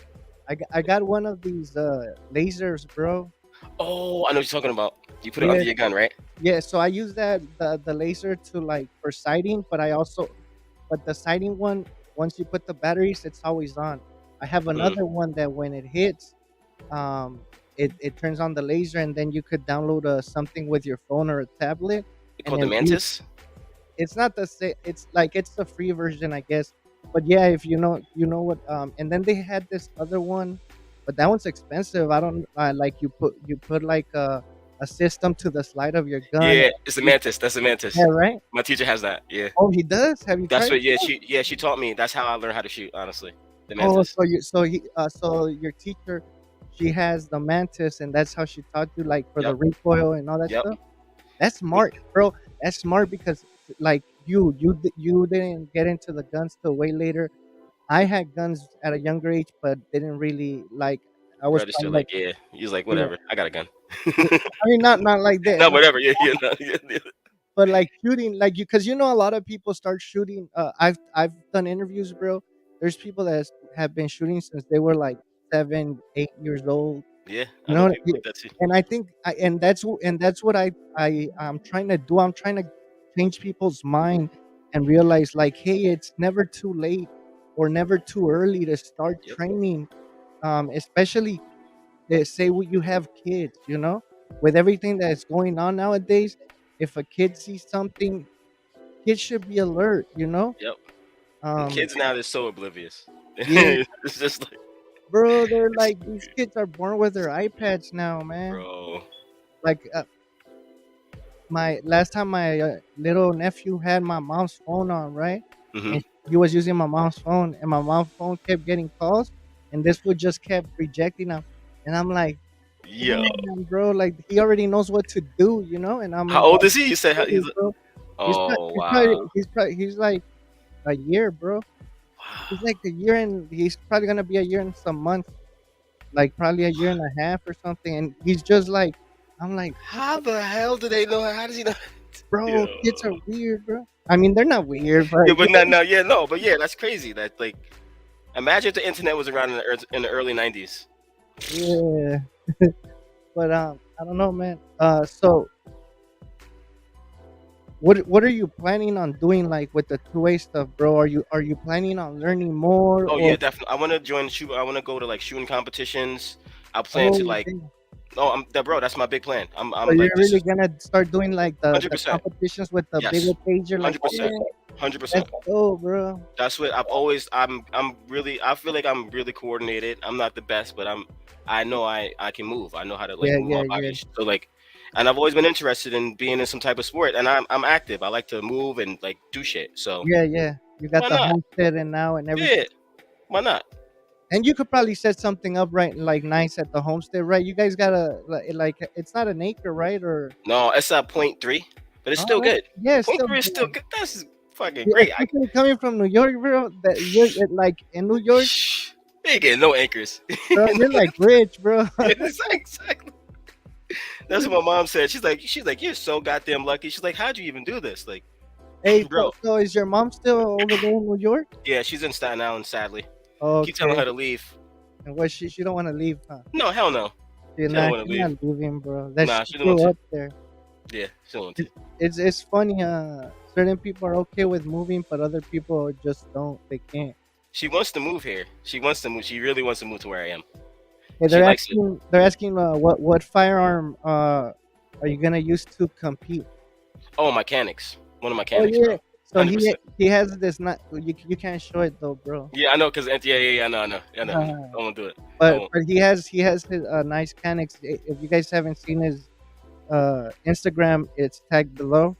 S1: I got one of these lasers, bro.
S2: Oh, I know what you're talking about. You put it
S1: Yeah,
S2: under your gun, right?
S1: yeah. So I use the laser to like for sighting, but I also but the sighting one, once you put the batteries, it's always on. I have
S2: Mm.
S1: another one that when it hits, it turns on the laser, and then you could download something with your phone or a tablet,
S2: It
S1: and
S2: called the
S1: it reads.
S2: mantis.
S1: It's not the same. It's like it's the free version, I guess. But yeah, if you know what. And then they had this other one, but that one's expensive. I don't like you put like a system to the slide of your gun.
S2: Yeah, it's the mantis. That's the
S1: Yeah,
S2: mantis.
S1: right.
S2: My teacher has that. Yeah,
S1: Oh, he does. Have you
S2: that's
S1: tried
S2: what.
S1: it?
S2: Yeah, she taught me. That's how I learned how to shoot. Honestly, the
S1: Oh,
S2: mantis.
S1: so your teacher, she has the mantis, and that's how she taught you like for the
S2: Yep,
S1: recoil and all that
S2: yep.
S1: stuff. That's smart, bro. That's smart because like you didn't get into the guns till way later. I had guns at a younger age, but didn't really like. I was
S2: Register
S1: probably like,
S2: like yeah. He was like
S1: yeah.
S2: whatever. I got a gun.
S1: I mean, not like that,
S2: Not whatever. Yeah, yeah, no, yeah, yeah.
S1: but like shooting, like you, because you know a lot of people start shooting. I've done interviews, bro. There's people that have been shooting since they were like 7, 8 years old.
S2: Yeah, I
S1: You
S2: know
S1: know,
S2: people like that too.
S1: and I think and that's what I'm trying to do. I'm trying to change people's mind and realize like, hey, it's never too late or never too early to start
S2: Yep,
S1: training. Especially say you have kids, you know, with everything that's going on nowadays. If a kid sees something, kids should be alert, you know.
S2: yep. And
S1: Um,
S2: kids now they're so oblivious.
S1: yeah,
S2: It's just like
S1: bro, they're
S2: it's
S1: like these kids are born with their iPads now, man.
S2: bro.
S1: Like my last time my little nephew had my mom's phone on, right?
S2: Hmm.
S1: And he was using my mom's phone, and my mom's phone kept getting calls, and this fool just kept rejecting them. And I'm like,
S2: Yo,
S1: damn, bro, like he already knows what to do, you know? And I'm
S2: how
S1: like,
S2: old is he? You said
S1: "Hey,
S2: he's.
S1: bro,
S2: Oh wow.
S1: he's like a year, bro. He's like a year, and he's probably gonna be a year in some months, like probably a year and a half or something. And he's just like, I'm like,
S2: How the hell do they know? How does he know? Yo.
S1: bro, kids are weird, bro. I mean, they're not weird, but
S2: Yeah, but no, no, yeah, no, but yeah, that's crazy. That like, imagine if the internet was around in the early '90s.
S1: yeah. But I don't know, man. So what are you planning on doing, like with the two-way stuff, bro? Are you planning on learning more,
S2: Oh
S1: or
S2: yeah, definitely. I want to join shoot. I want to go to like shooting competitions. I plan to
S1: oh,
S2: like.
S1: damn.
S2: Oh, that bro. That's my big plan. I'm.
S1: So
S2: I'm like
S1: you're
S2: this
S1: really
S2: is
S1: gonna start doing like the
S2: 100%.
S1: competitions with the bigger
S2: Yes,
S1: page? You're like,
S2: 100%.
S1: yeah,
S2: hundred
S1: that's
S2: percent.
S1: dope, bro.
S2: That's what I've always. I'm really. I feel like I'm really coordinated. I'm not the best, but I'm. I know I can move. I know how to like
S1: Yeah,
S2: move my
S1: yeah, yeah,
S2: body. So like, and I've always been interested in being in some type of sport. And I'm active. I like to move and like do shit. So
S1: yeah, yeah. You got
S2: why
S1: the
S2: not?
S1: homestead and now and everything.
S2: Yeah. Why not?
S1: And you could probably set something up right, like nice at the homestead, right? You guys got a like it's not an acre, right? Or
S2: No, it's a point three, but it's still
S1: oh,
S2: good.
S1: yeah, it's
S2: Point
S1: still
S2: three is still
S1: good.
S2: good. That's fucking
S1: Yeah,
S2: great.
S1: especially coming from New York, bro. That you're like in New York,
S2: Shh, they ain't getting no anchors.
S1: bro. You're like rich, bro.
S2: Exactly. That's what my mom said. She's like, you're so goddamn lucky. She's like, how'd you even do this? Like,
S1: Hey, so,
S2: bro,
S1: so is your mom still over there in New York?
S2: yeah, she's in Staten Island. Sadly, keep telling
S1: Okay.
S2: her to leave.
S1: And what she don't want to leave, huh?
S2: No, hell no. She don't want to
S1: She's not
S2: leave.
S1: leaving, bro. That
S2: Nah,
S1: she
S2: she don't want
S1: grew
S2: to.
S1: up there.
S2: Yeah, she don't want to.
S1: It's it's funny. Certain people are okay with moving, but other people just don't. They can't.
S2: She wants to move here. She wants to move. She really wants to move to where I am.
S1: Hey,
S2: She likes it.
S1: they're asking what firearm are you gonna use to compete?
S2: Oh, mechanics. One of my
S1: Oh
S2: mechanics, bro.
S1: yeah. So
S2: 100%.
S1: he has this not you can't show it though, bro.
S2: Yeah, I know, cause yeah, I know, I know.
S1: Uh,
S2: I won't do it. I
S1: but
S2: won't.
S1: he has his nice mechanics. If you guys haven't seen his Instagram, it's tagged below.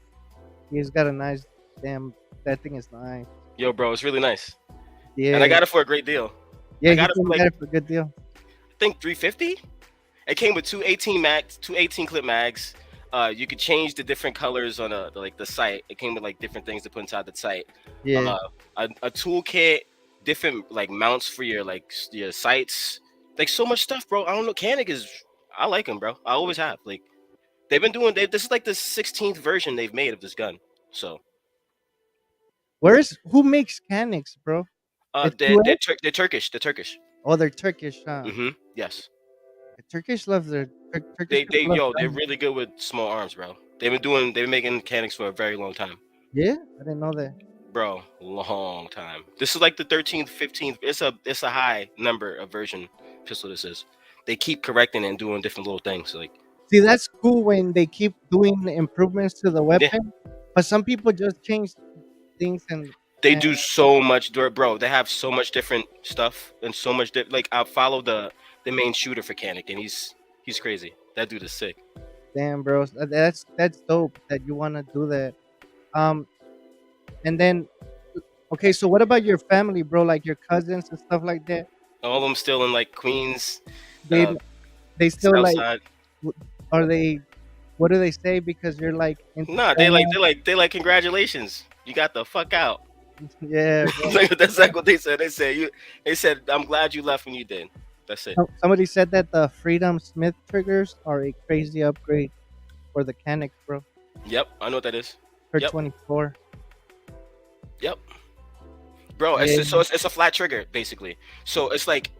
S1: He's got a nice damn. That thing is nice.
S2: Yo, bro, it's really nice, and I
S1: Yeah,
S2: got it for a great deal.
S1: yeah.
S2: I
S1: He
S2: got it
S1: said
S2: for
S1: he
S2: like
S1: got it for a good deal.
S2: I think 350. It came with two 18 clip mags. You could change the different colors on like the sight. It came with like different things to put inside the sight.
S1: Yeah.
S2: Uh, a toolkit, different like mounts for your like your sights. Like so much stuff, bro. I don't know. Canik is. I like them, bro. I always have. Like they've been doing. This is like the 16th version they've made of this gun. So
S1: Who makes canics, bro? It's
S2: they're
S1: US?
S2: They're Turkish. They're Turkish.
S1: Oh, they're Turkish, huh?
S2: Yes.
S1: The Turkish love Turkish people love
S2: They're
S1: guns.
S2: really good with small arms, bro. They've been making mechanics for a very long time.
S1: Yeah, I didn't know that.
S2: Bro, long time. This is like the 13th, 15th. It's a high number of version pistol. This is. They keep correcting and doing different little things. Like
S1: See, that's cool when they keep doing improvements to the
S2: yeah,
S1: weapon, but some people just change things
S2: they
S1: and
S2: do so much, bro. They have so much different stuff and so much. Like I follow the main shooter for Canic, and he's crazy. That dude is sick.
S1: damn, bro, that's dope that you want to do that. Um, and then okay, so what about your family, bro? Like your cousins and stuff like that?
S2: All of them still in like Queens,
S1: They
S2: uh,
S1: they still
S2: South
S1: like
S2: Side.
S1: are they? What do they say? Because you're like into
S2: Nah,
S1: gun?
S2: they like congratulations. You got the fuck out.
S1: Yeah, bro.
S2: That's like what they said. They said I'm glad you left when you did. That's it.
S1: Somebody said that the Freedom Smith triggers are a crazy upgrade for the Canic, bro.
S2: Yep, I know what that is.
S1: For
S2: Yep,
S1: 24.
S2: yep, bro.
S1: Yeah.
S2: It's a flat trigger basically. So it's like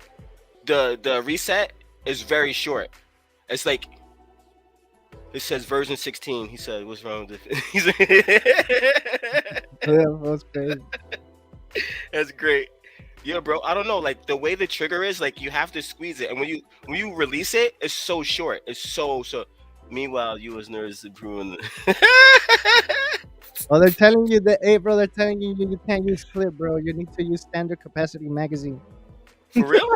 S2: the reset is very short. It's like it says version 16. He said, "What's wrong with it?" He's
S1: Yeah, that was crazy.
S2: That's great. Yeah, bro. I don't know. Like the way the trigger is, like you have to squeeze it, and when you release it, it's so short. It's so. Meanwhile, you as nerds improving.
S1: Oh, they're telling you that, hey, bro, they're telling you you can't use clip, bro. You need to use standard capacity magazine.
S2: For real?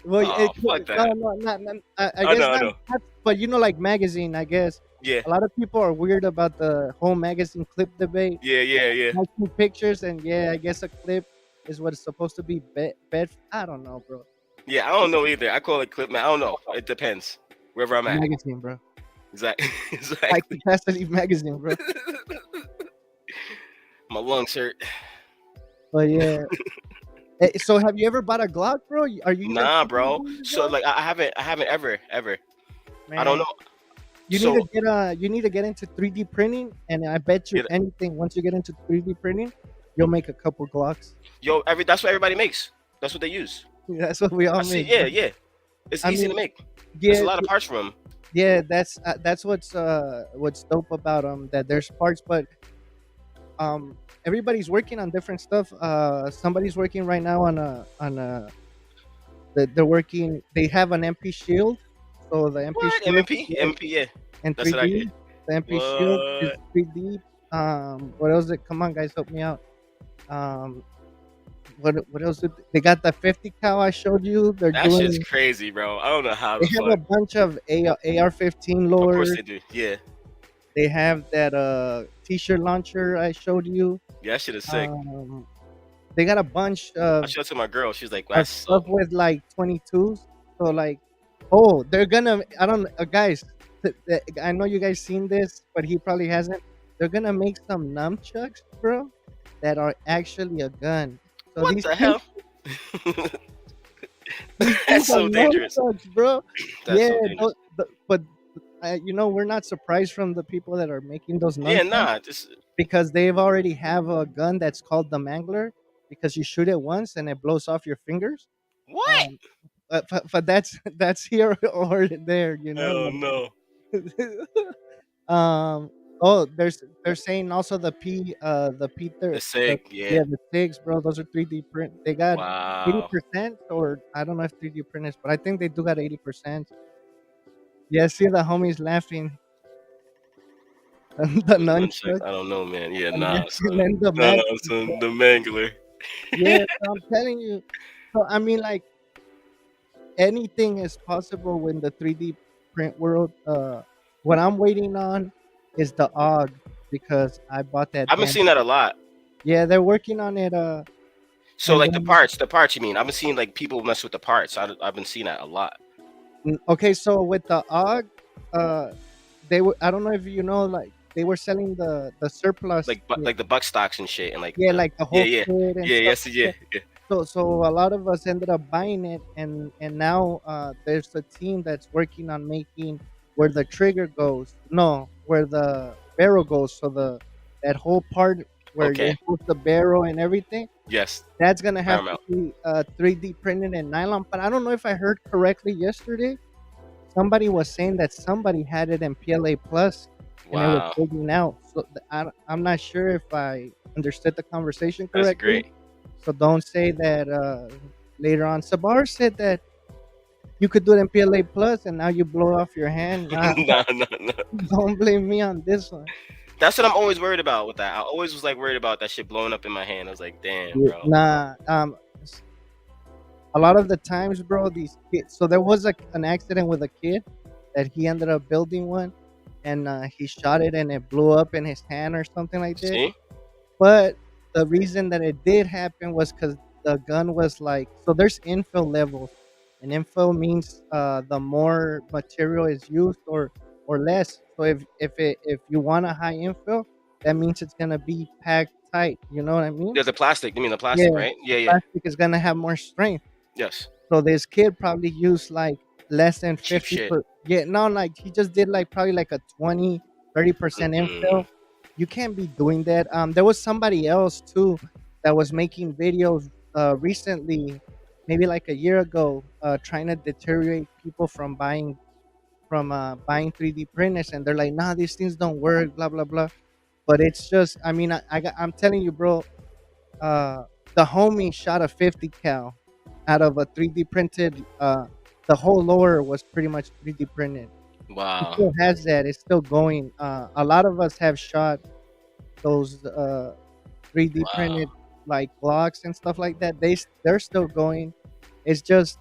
S1: Well,
S2: Oh, fuck
S1: no,
S2: that.
S1: no, not, I
S2: I
S1: guess
S2: know, I know.
S1: not, but like magazine, I guess.
S2: Yeah,
S1: A lot of people are weird about the whole magazine clip debate.
S2: yeah, yeah, yeah,
S1: I see pictures, and yeah, I guess a clip is what it's supposed to be. Bed. I don't know, bro.
S2: yeah. I don't know either. I call it clip man. I don't know. It depends wherever I'm at.
S1: Magazine, bro.
S2: Exactly,
S1: High
S2: exactly.
S1: capacity magazine, bro.
S2: My lungs hurt.
S1: But yeah. So have you ever bought a Glock, bro? Are you even
S2: Nah,
S1: thinking of
S2: bro.
S1: buying a
S2: So
S1: Glock?
S2: like I haven't ever. I don't
S1: Man,
S2: know.
S1: you need to
S2: So
S1: get you need to get into 3D printing, and I bet you
S2: yeah,
S1: anything. Once you get into 3D printing, you'll make a couple Glocks.
S2: yo, that's what everybody makes. That's what they use.
S1: That's what we all
S2: I see.
S1: make,
S2: Yeah,
S1: bro.
S2: yeah. It's
S1: I
S2: easy to
S1: mean,
S2: make. There's a
S1: yeah,
S2: lot of parts for them.
S1: yeah. That's what's dope about that there's parts, but um everybody's working on different stuff. Somebody's working right now on a they're working. They have an MP shield, so the MP
S2: What
S1: shield,
S2: MMP?
S1: yeah,
S2: MMP, yeah.
S1: in
S2: That's what I get.
S1: 3D. The MP shield is
S2: What?
S1: 3D. What else? Come on, guys, help me out. Um, what else? They got the 50 cal I showed you. They're
S2: That shit's
S1: doing.
S2: crazy, bro. I don't know how
S1: They
S2: the
S1: have a
S2: fuck.
S1: bunch of AR-15
S2: Of course
S1: lowers.
S2: they do. Yeah.
S1: They have that T-shirt launcher I showed you.
S2: Yeah, that shit is sick.
S1: Um, they got a bunch
S2: I showed it to my girl. She was like,
S1: of
S2: "That's so."
S1: stuff with like 22s. So like, oh, they're gonna. I don't, guys. I know you guys seen this, but he probably hasn't. They're gonna make some nunchucks, bro, that are actually a gun. So
S2: What the hell?
S1: these things
S2: That's
S1: are
S2: so dangerous.
S1: nunchucks, bro.
S2: That's
S1: Yeah,
S2: so dangerous.
S1: but we're not surprised from the people that are making those
S2: Yeah,
S1: nunchucks
S2: nah. Just
S1: because they've already have a gun that's called the Mangler because you shoot it once and it blows off your fingers.
S2: what?
S1: Um, but that's here or there,
S2: Hell no.
S1: um. Oh, they're saying also the
S2: The
S1: the,
S2: sig. Yeah.
S1: yeah, the SIGs, bro. Those are 3D print. They got
S2: Wow.
S1: 80%, or I don't know if 3D print is, but I think they do got 80%. Yeah, see the homies laughing. The
S2: Those nunchucks.
S1: nunchuck
S2: I don't know, man. Yeah,
S1: and then,
S2: nah,
S1: and
S2: son.
S1: then the
S2: Nah,
S1: mag.
S2: son. The mangler.
S1: Yeah, so I'm telling you. So I mean, like anything is possible in the 3D print world. What I'm waiting on is the OG because I bought that
S2: I've been
S1: damn.
S2: seeing that a lot.
S1: Yeah, they're working on it.
S2: So
S1: And
S2: like
S1: then
S2: the parts. You mean? I've been seeing like people mess with the parts. I've been seeing that a lot.
S1: okay, so with the OG, they were. I don't know if you know, like they were selling the surplus. Yeah,
S2: Like the buck stocks and shit, and like
S1: yeah,
S2: the
S1: like the
S2: yeah,
S1: whole
S2: yeah,
S1: kit and
S2: yeah,
S1: stuff
S2: yes,
S1: like
S2: yeah,
S1: that.
S2: yeah.
S1: So a lot of us ended up buying it, and now there's a team that's working on making where the trigger goes, no, where the barrel goes. So that whole part where
S2: Okay.
S1: you put the barrel and everything,
S2: Yes.
S1: that's gonna have to
S2: Paramount.
S1: be 3D printed in nylon. But I don't know if I heard correctly yesterday. Somebody was saying that somebody had it in PLA plus, and it was
S2: Wow.
S1: holding out. So I'm not sure if I understood the conversation
S2: That's
S1: correctly.
S2: great.
S1: So don't say that later on. Sabr said that you could do it in PLA plus, and now you blow off your hand. Nah,
S2: No, no, no.
S1: don't blame me on this one.
S2: That's what I'm always worried about with that. I always was like worried about that shit blowing up in my hand. I was like, damn,
S1: Yeah,
S2: bro.
S1: nah, a lot of the times, bro, these kids. So there was an accident with a kid that he ended up building one, and he shot it, and it blew up in his hand or something like that.
S2: See?
S1: But the reason that it did happen was because the gun was like, so there's infill levels, and infill means the more material is used or less. So if you want a high infill, that means it's gonna be packed tight. You know what I mean?
S2: Yeah, the plastic. You mean the
S1: Yeah,
S2: plastic, right? Yeah, yeah.
S1: plastic is gonna have more strength.
S2: Yes.
S1: So this kid probably used like less than
S2: Cheap
S1: 50
S2: shit.
S1: per, yeah, no, like he just did like probably like a 20-30%
S2: Mm-mm.
S1: infill. You can't be doing that. There was somebody else too that was making videos recently, maybe like a year ago, trying to deteriorate people from buying 3D printers, and they're like, nah, these things don't work, blah blah blah. But it's just, I mean, I'm telling you, bro, uh, the homie shot a 50 cal out of a 3D printed. The whole lower was pretty much 3D printed. He
S2: Wow.
S1: still has that. It's still going. A lot of us have shot those 3D
S2: Wow.
S1: printed like blocks and stuff like that. They're still going. It's just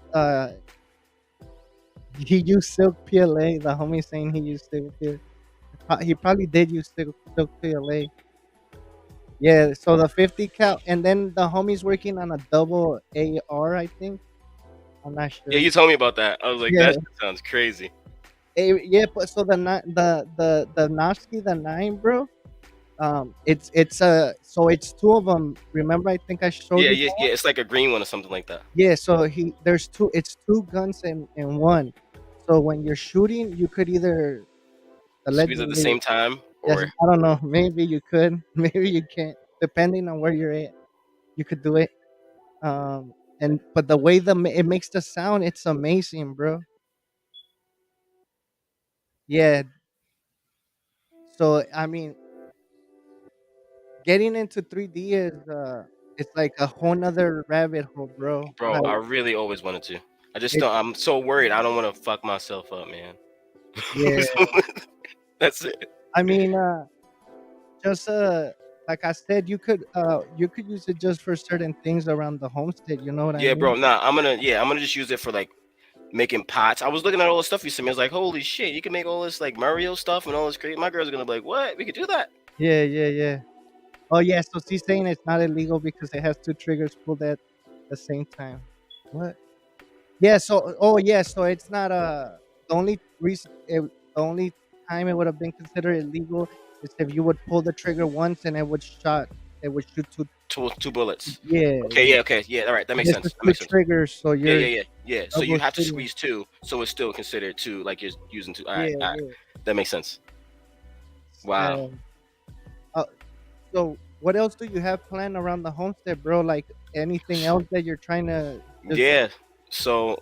S1: he used silk PLA. The homie saying he used silk PLA. He probably did use Silk CLA. Yeah, so the 50 cal, and then the homie's working on a double AR, I think. I'm not
S2: Yeah,
S1: sure.
S2: you told me about that. I was like, that
S1: Yeah,
S2: shit sounds crazy.
S1: yeah, but so the Noski, the 9, bro. It's two of them. Remember, I think I showed
S2: Yeah,
S1: you
S2: yeah,
S1: that
S2: yeah.
S1: one.
S2: It's like a green one or something like that.
S1: Yeah, so there's two. It's two guns in one. So when you're shooting, you could either
S2: Squeeze at the
S1: allegedly.
S2: same time,
S1: Yes,
S2: or
S1: I don't know. Maybe you could. Maybe you can't. Depending on where you're at, you could do it. And but the way it makes the sound, it's amazing, bro. Yeah. So I mean, getting into 3D is it's like a whole nother rabbit hole, bro.
S2: bro,
S1: Like
S2: I really always wanted to. I just
S1: it.
S2: don't. I'm so worried. I don't want to fuck myself up, man.
S1: Yeah.
S2: That's it.
S1: I mean, just like I said, you could use it just for certain things around the homestead. You know what I
S2: Yeah,
S1: mean?
S2: bro. Nah, I'm gonna just use it for like making pots. I was looking at all the stuff you sent me. I was like, holy shit, you can make all this like Mario stuff and all this great. My girl's gonna be like, what? We could do that.
S1: Yeah, yeah, yeah. Oh yeah. So she's saying it's not illegal because it has two triggers pulled at the same time. What? Yeah, so oh yeah, so it's not the only reason the only time it would have been considered illegal is if you would pull the trigger once and it would shoot two.
S2: Two bullets.
S1: Yeah,
S2: Okay,
S1: yeah.
S2: yeah, okay, yeah. All right, that makes
S1: This
S2: sense.
S1: is
S2: That
S1: two
S2: makes sense.
S1: triggers, so
S2: Yeah,
S1: you're
S2: yeah, yeah, yeah. So you
S1: double
S2: have to
S1: shooting.
S2: squeeze two, so it's still considered two, like you're using two.
S1: Yeah,
S2: All right.
S1: yeah.
S2: That makes sense. Wow.
S1: Um, uh, so what else do you have planned around the homestead, bro? Like anything else that you're trying to just
S2: Yeah. So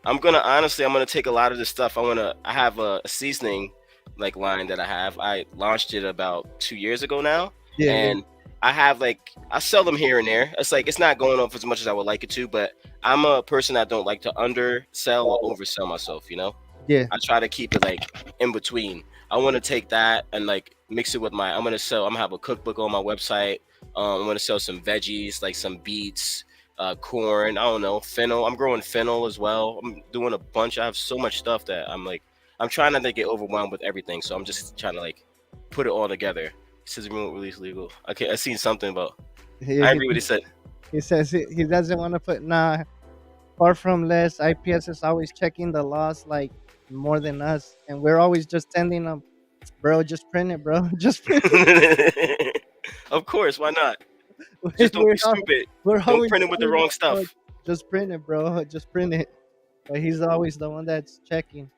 S2: I'm gonna take a lot of this stuff. I have a seasoning like line that I have. I launched it about 2 years ago now,
S1: yeah, yeah,
S2: and I have like I sell them here and there. It's like it's not going off as much as I would like it to, but I'm a person that don't like to undersell or oversell myself. You know,
S1: yeah,
S2: I try to keep it like in between. I want to take that and like mix it with my. I'm gonna have a cookbook on my website. I'm gonna sell some veggies like some beets, corn. I don't know, fennel. I'm growing fennel as well. I'm doing a bunch. I have so much stuff that I'm trying not to get overwhelmed with everything. So I'm just trying to like put it all together. It says remote release legal. Okay, I seen something about.
S1: yeah.
S2: I agree with what he said.
S1: He says he doesn't want to put nah. Far from less, IPS is always checking the laws like more than us, and we're always just sending them, bro. Just print it, bro. Just print
S2: Of course, why not?
S1: it.
S2: Just don't be stupid.
S1: We're
S2: Don't
S1: always
S2: print it with the
S1: telling them,
S2: wrong
S1: bro,
S2: stuff.
S1: just print it, bro. Just print it. But he's always the one that's checking.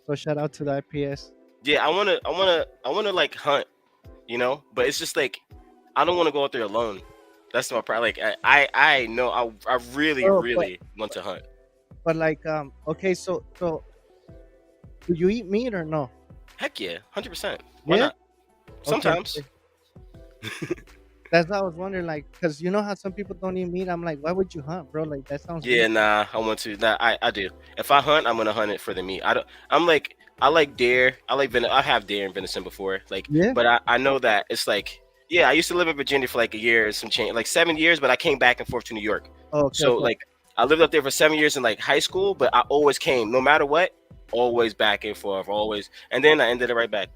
S1: So shout out to the IPS.
S2: Yeah, I wanna like hunt, you know. But it's just like I don't want to go out there alone. That's my problem. Like I know I really
S1: Bro,
S2: really want to hunt.
S1: but like okay, so do you eat meat or no?
S2: Heck yeah, 100%. Why
S1: Yeah.
S2: not?
S1: Okay.
S2: Sometimes.
S1: Okay. That's what I was wondering, like, cause you know how some people don't eat meat. I'm like, why would you hunt, bro? Like that sounds
S2: Yeah,
S1: weird.
S2: nah, I want to. Nah, I do. If I hunt, I'm gonna hunt it for the meat. I don't. I'm like I like deer. I like I have deer and venison before. Like,
S1: Yeah.
S2: but I know that it's like yeah. I used to live in Virginia for like a year and some change, like 7 years. But I came back and forth to New York.
S1: Oh, okay.
S2: So
S1: Okay.
S2: like I lived up there for 7 years in like high school, but I always came, no matter what, always back and forth, always. And then I ended it right back.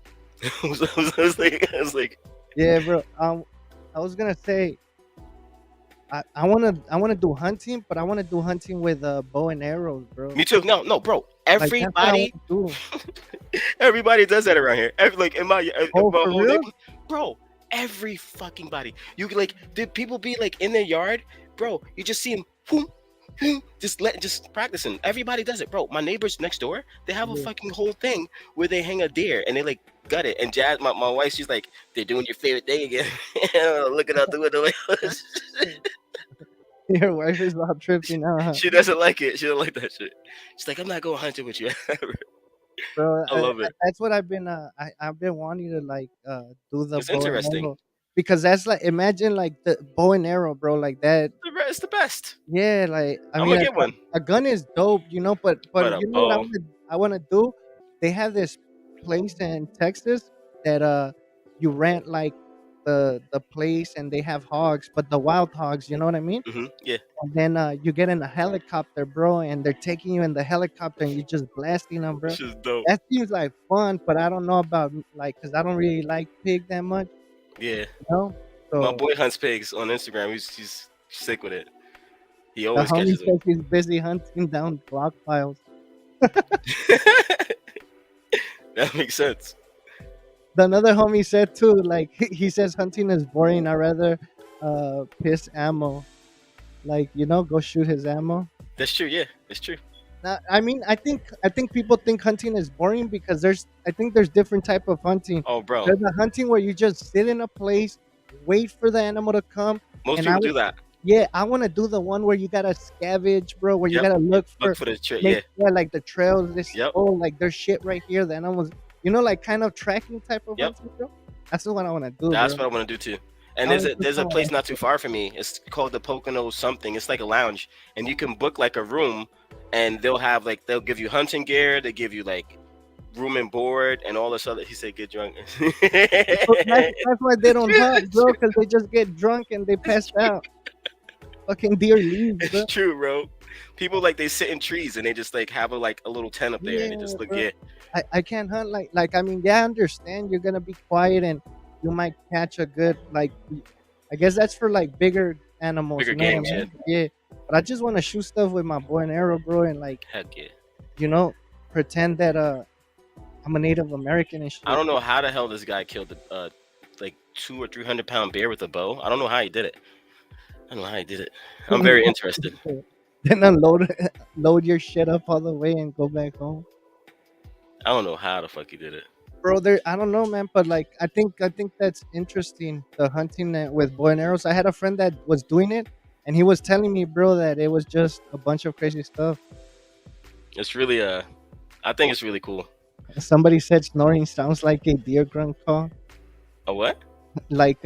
S2: I was like,
S1: Yeah, bro. I was gonna say I wanna do hunting, but I wanna do hunting with bow and arrows, bro.
S2: me too. No, no, bro.
S1: Like that's what I want
S2: Everybody,
S1: to do.
S2: everybody does that around here. Like in
S1: Oh,
S2: my
S1: for
S2: whole
S1: real?
S2: neighborhood, bro. Every fucking body. You could, like, did people be like in their yard, bro? You just see them, just practicing. Everybody does it, bro. My neighbors next door, they have a
S1: Yeah.
S2: fucking whole thing where they hang a deer and they like gut it. And Jazz, my wife, she's like, they're doing your favorite thing again. Looking out the window, like,
S1: Your wife is all tripping out, huh?
S2: she doesn't like it. She don't like that shit. She's like, I'm not going hunting with you.
S1: Bro.
S2: I love it.
S1: That's what I've been. I've been wanting to like do the
S2: It's
S1: bow and
S2: interesting.
S1: arrow because that's like imagine like the bow and arrow, bro. Like that.
S2: It's the best.
S1: Yeah, like I
S2: I'm
S1: mean,
S2: gonna get one.
S1: a gun is dope, you know. But
S2: But a
S1: you know what
S2: bow.
S1: I want to do? They have this place in Texas that you rent like the place, and they have hogs, but the wild hogs, you know what I mean?
S2: Yeah.
S1: And then you get in a helicopter, bro, and they're taking you in the helicopter, and you're just blasting them, bro.
S2: This is dope.
S1: That seems like fun, but I don't know about like because I don't really like pig that much,
S2: Yeah.
S1: you know.
S2: My
S1: So
S2: boy hunts pigs on Instagram. He's sick with it. He
S1: the
S2: always
S1: homie
S2: catches them.
S1: says he's busy hunting down block files.
S2: That makes sense.
S1: The another homie said too, like he says hunting is boring. I rather piss ammo, like go shoot his ammo.
S2: That's true. Yeah, it's true.
S1: I mean, I think people think hunting is boring because I think there's different type of hunting.
S2: Oh, bro.
S1: There's a hunting where you just sit in a place, wait for the animal to come,
S2: Most
S1: and I
S2: people do that.
S1: yeah, I want to do the one where you gotta scavenge, bro. Where you
S2: Yep.
S1: gotta look
S2: Look
S1: for
S2: for the trick.
S1: make
S2: Yeah.
S1: sure like the trails. This
S2: Yep.
S1: like there's shit right here. The animals, like kind of tracking type of
S2: Yep.
S1: hunting, bro. That's what I want to do,
S2: That's
S1: bro.
S2: what I want to do too. And
S1: I
S2: there's
S1: wanna
S2: a
S1: do
S2: there's a
S1: some of
S2: place
S1: that
S2: not too
S1: shit.
S2: far from me. It's called the Pocono something. It's like a lounge, and you can book like a room, and they'll give you hunting gear. They give you like room and board and all this other. He said, "Get drunk."
S1: So that's why they don't hunt, bro, because they just get drunk and they
S2: It's
S1: pass
S2: true.
S1: out. Fucking deer leaves,
S2: It's
S1: bro.
S2: true, bro. People like they sit in trees and they just like have a little tent up there and
S1: Yeah,
S2: they just look.
S1: bro.
S2: Yeah,
S1: I can't hunt like I mean, yeah, I understand you're gonna be quiet and you might catch a good like I guess that's for like bigger animals,
S2: bigger
S1: you know what I
S2: games. Yeah,
S1: mean? Yeah. But I just wanna shoot stuff with my bow and arrow, bro, and like,
S2: heck yeah.
S1: you know, pretend that I'm a Native American and
S2: I
S1: shit.
S2: don't know how the hell this guy killed a like 200 or 300 pound bear with a bow. I don't know how he did it. I don't know how he did it. I'm very interested.
S1: Then unload load your shit up all the way and go back home.
S2: I don't know how the fuck he did it.
S1: Bro, there I don't know, man, but like I think that's interesting. The hunting with bow and arrows. I had a friend that was doing it, and he was telling me, bro, that it was just a bunch of crazy stuff.
S2: It's really I think it's really cool.
S1: Somebody said snoring sounds like a deer grunt call.
S2: A what?
S1: Like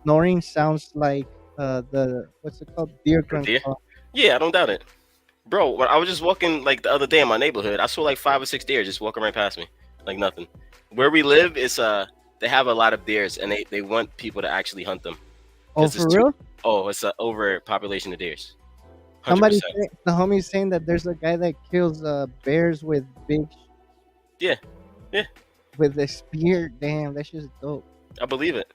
S1: snoring sounds like the what's it called, deer
S2: A
S1: grunt
S2: deer?
S1: call.
S2: Yeah, I don't doubt it, bro. When I was just walking like the other day in my neighborhood, I saw like 5 or 6 deer just walking right past me, like nothing. Where we live, it's they have a lot of deers and they want people to actually hunt them
S1: Oh,
S2: because it's
S1: for
S2: too.
S1: real?
S2: Oh, it's a overpopulation of deers. 100%.
S1: The homie's saying that there's a guy that kills bears with
S2: Yeah, yeah,
S1: with a spear. Damn, that's just dope.
S2: I believe it.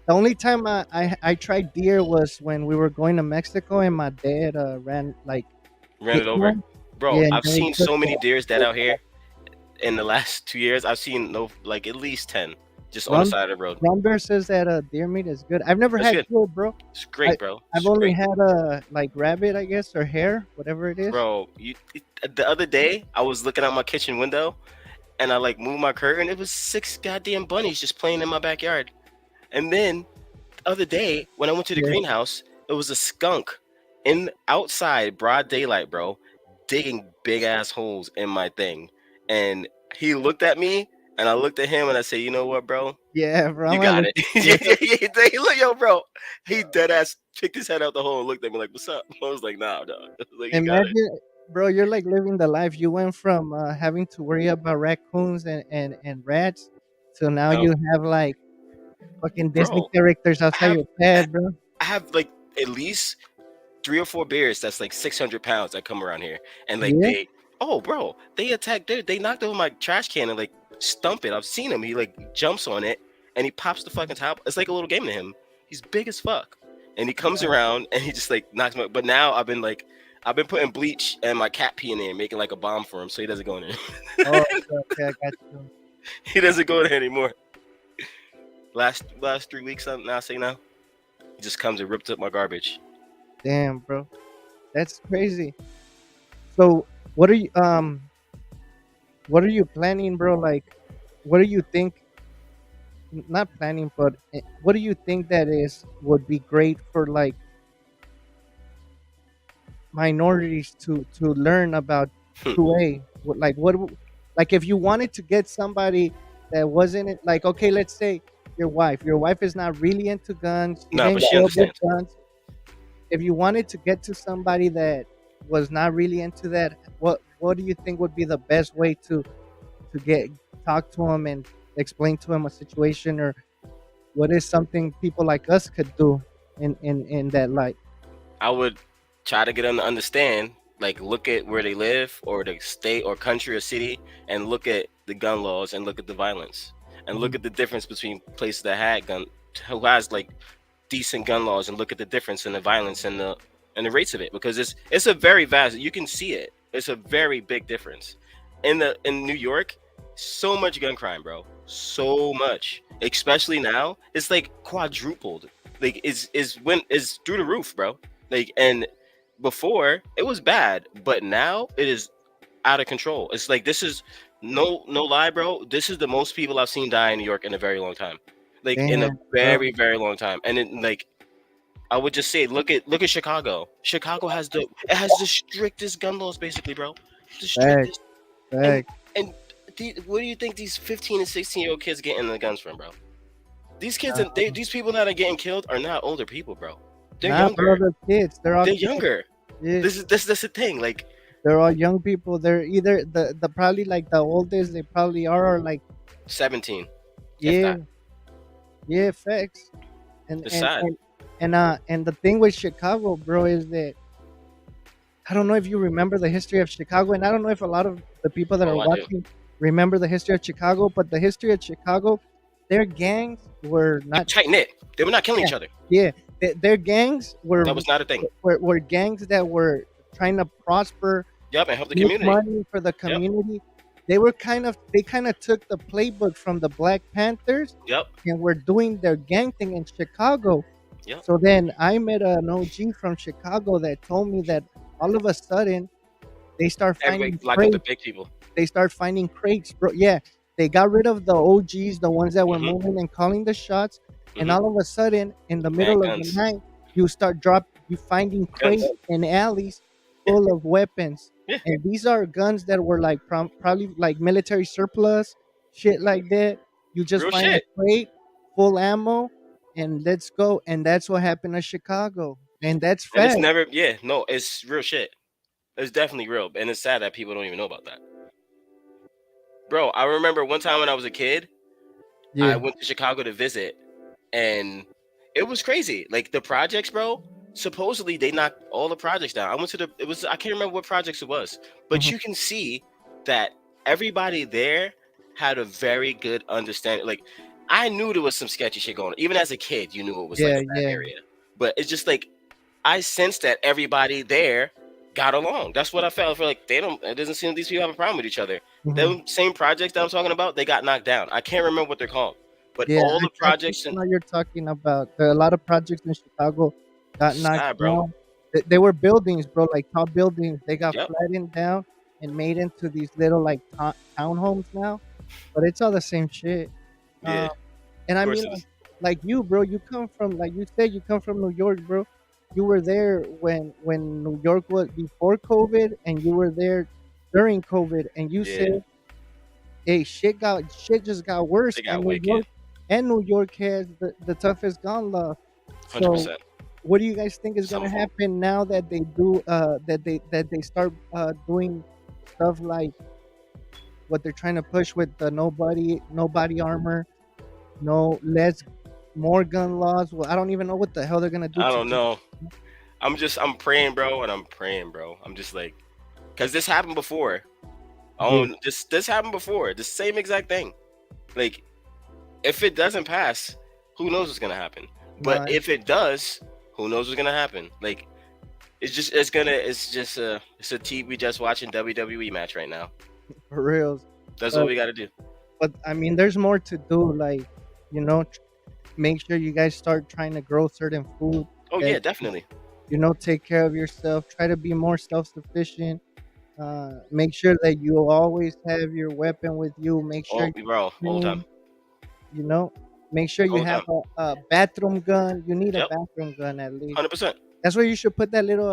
S1: The only time I tried deer was when we were going to Mexico and my dad ran like
S2: Ran
S1: hit
S2: it over,
S1: one.
S2: bro.
S1: Yeah, and
S2: I've
S1: then he
S2: seen
S1: took
S2: so many
S1: the
S2: deers dead out here in the last 2 years. I've seen no like at least 10 just on the
S1: run.
S2: side of the road.
S1: Ron Bear says that deer meat is good. I've never
S2: That's
S1: had
S2: good.
S1: deer, bro.
S2: It's
S1: I
S2: great, bro.
S1: I've
S2: It's
S1: only
S2: great.
S1: had like rabbit, I guess, or hare, whatever it is.
S2: Bro, the other day I was looking out my kitchen window and I like moved my curtain. It was 6 goddamn bunnies just playing in my backyard. And then the other day when I went to the
S1: Yeah.
S2: greenhouse, it was a skunk in outside broad daylight, bro, digging big ass holes in my thing. And he looked at me and I looked at him and I said, "You know what, bro?
S1: Yeah, bro.
S2: You
S1: I'm gonna
S2: got
S1: look
S2: it."
S1: into
S2: Yeah,
S1: it.
S2: yeah, yeah. Look, yo, bro. He dead ass picked his head out the hole and looked at me like, "What's up?" I was like, "Nah, dog." I was like, "You got it."
S1: Imagine, bro, you're like living the life. You went from having to worry about raccoons and rats to now
S2: No,
S1: you have like fucking Disney
S2: bro.
S1: characters
S2: I
S1: outside
S2: have
S1: your bed, bro.
S2: I have like at least 3 or 4 bears that's like 600 pounds that come around here, and like
S1: Yeah.
S2: they, oh, bro, they attack. They knocked over my trash can and like stump it. I've seen him. He like jumps on it and he pops the fucking top. It's like a little game to him. He's big as fuck, and he comes around and he just like knocks me. But now I've been putting bleach and my cat pee in there, making like a bomb for him, so he doesn't go in there.
S1: Oh, okay, I got you.
S2: He doesn't go in there anymore. Last 3 weeks, now I say now, he just comes and rips up my garbage.
S1: Damn, bro, that's crazy. So, what are you planning, bro? Like, what do you think? Not planning, but what do you think that is would be great for like minorities to learn about 2A? Like like if you wanted to get somebody that wasn't like, okay, let's say your wife is not really into guns, she
S2: No, but
S1: didn't
S2: she
S1: grow up with
S2: understands.
S1: guns. If you wanted to get to somebody that was not really into that, what do you think would be the best way to get talk to him and explain to him a situation, or What is something people like us could do in that light?
S2: I would try to get them to understand, like look at where they live or the state or country or city, and look at the gun laws and look at the violence and look
S1: Mhm.
S2: at the difference between places that had gun, who has like decent gun laws, and look at the difference in the violence and the rates of it, because it's a very vast, you can see it, it's a very big difference in New York. So much gun crime, bro, so much, especially now it's like quadrupled. Like is when is through the roof, bro. Like, and before it was bad, but now it is out of control. It's like this is no lie, bro. This is the most people I've seen die in New York in a very long time. Like in a
S1: Damn, bro.
S2: very long time. And it, like I would just say, look at Chicago. Chicago has the strictest gun laws, basically, bro. The
S1: Fact,
S2: strictest. And
S1: fact.
S2: and where do you think these 15 and 16-year-old kids getting the guns from, bro? These kids,
S1: Uh,
S2: these people that are getting killed are not older people, bro. They're
S1: nah, bro,
S2: younger.
S1: they're kids. They're all
S2: They're
S1: kids.
S2: younger.
S1: Yeah,
S2: This is the thing. Like
S1: they're all young people. They're either the probably like the oldest they probably are, or like
S2: 17, if
S1: yeah,
S2: that.
S1: yeah, facts. And
S2: It's
S1: and
S2: sad.
S1: and and the thing with Chicago, bro, is that I don't know if you remember the history of Chicago, and I don't know if a lot of the people that are
S2: Oh, I do.
S1: watching remember the history of Chicago. But the history of Chicago, their gangs were
S2: They're
S1: not.
S2: tight knit. They were not killing
S1: Yeah,
S2: each other.
S1: yeah. Their gangs
S2: That was not a thing.
S1: were gangs that were trying to prosper,
S2: Yep, and help the
S1: make
S2: community.
S1: money for the
S2: Yep,
S1: community. They kind of took the playbook from the Black Panthers
S2: yep,
S1: and were doing their gang thing in Chicago.
S2: yep.
S1: So then I met an OG from Chicago that told me that all of a sudden they start
S2: Everybody
S1: finding
S2: locked up the
S1: crates.
S2: big people.
S1: They start finding crates, bro. Yeah, they got rid of the OGs, the ones that were
S2: Mhm,
S1: moving and calling the shots, and
S2: mhm.
S1: all of a sudden, in the
S2: Mad
S1: middle of the
S2: guns,
S1: night, you finding
S2: guns.
S1: crates and alleys
S2: Yeah,
S1: full of weapons,
S2: yeah.
S1: and these are guns that were like probably like military surplus, shit like that. You just
S2: Real
S1: find a
S2: shit.
S1: crate, full ammo, and let's go. And that's what happened to Chicago, and that's
S2: And it's
S1: fact.
S2: never. Yeah, no, it's real shit. It's definitely real, and it's sad that people don't even know about that, bro. I remember one time when I was a kid, I
S1: Yeah.
S2: went to Chicago to visit, and it was crazy. Like the projects, bro. Supposedly they knocked all the projects down. I went to the. It was I can't remember what projects it was, but
S1: Mhm.
S2: you can see that everybody there had a very good understanding. Like I knew there was some sketchy shit going on. Even as a kid, you knew it was like
S1: Yeah,
S2: a bad
S1: yeah.
S2: area. But it's just like I sensed that everybody there got along. That's what I felt. I feel like they don't. It doesn't seem these people have a problem with each other.
S1: Mhm.
S2: Them same projects that I'm talking about, they got knocked down. I can't remember what they're called, but
S1: Yeah,
S2: all the
S1: I think
S2: projects
S1: I
S2: and
S1: know you're talking about. There are a lot of projects in Chicago got knocked
S2: sad, bro.
S1: down. They were buildings, bro, like tall buildings. They got
S2: Yep.
S1: flattened down and made into these little like townhomes now. But it's all the same shit.
S2: Yeah.
S1: Um, and
S2: Of
S1: I
S2: course
S1: mean,
S2: it is.
S1: like you, bro, you come from like you said, you come from New York, bro. You were there when New York was before COVID, and you were there during COVID, and you
S2: Yeah.
S1: said hey, shit just got worse,
S2: They got wicked.
S1: And New York has the toughest gun law.
S2: Hundred
S1: So,
S2: percent.
S1: what do you guys think is
S2: Some
S1: gonna
S2: of them.
S1: happen now that they do that they start doing stuff like what they're trying to push with the nobody armor, no less more gun laws. Well, I don't even know what the hell they're gonna do
S2: I
S1: to
S2: don't
S1: the
S2: know. I'm praying, bro, and I'm praying, bro. I'm just like, cause this happened before.
S1: yeah,
S2: Oh, this happened before. The same exact thing. Like, if it doesn't pass, who knows what's gonna happen? But
S1: nah,
S2: if it does, who knows what's gonna happen? Like, it's a TV just watching WWE match right now.
S1: for reals.
S2: That's what
S1: But
S2: we got to do.
S1: I mean, there's more to do. Like you know, make sure you guys start trying to grow certain food
S2: Oh
S1: that
S2: yeah, definitely.
S1: take care of yourself. Try to be more self-sufficient. Make sure that you always have your weapon with you. Make sure
S2: Oh,
S1: you're
S2: bro, all the time,
S1: clean, you know. Make sure
S2: all
S1: you
S2: the
S1: have
S2: time.
S1: a bathroom gun. You need a
S2: Yep,
S1: bathroom gun at least.
S2: 100%.
S1: That's where you should put that little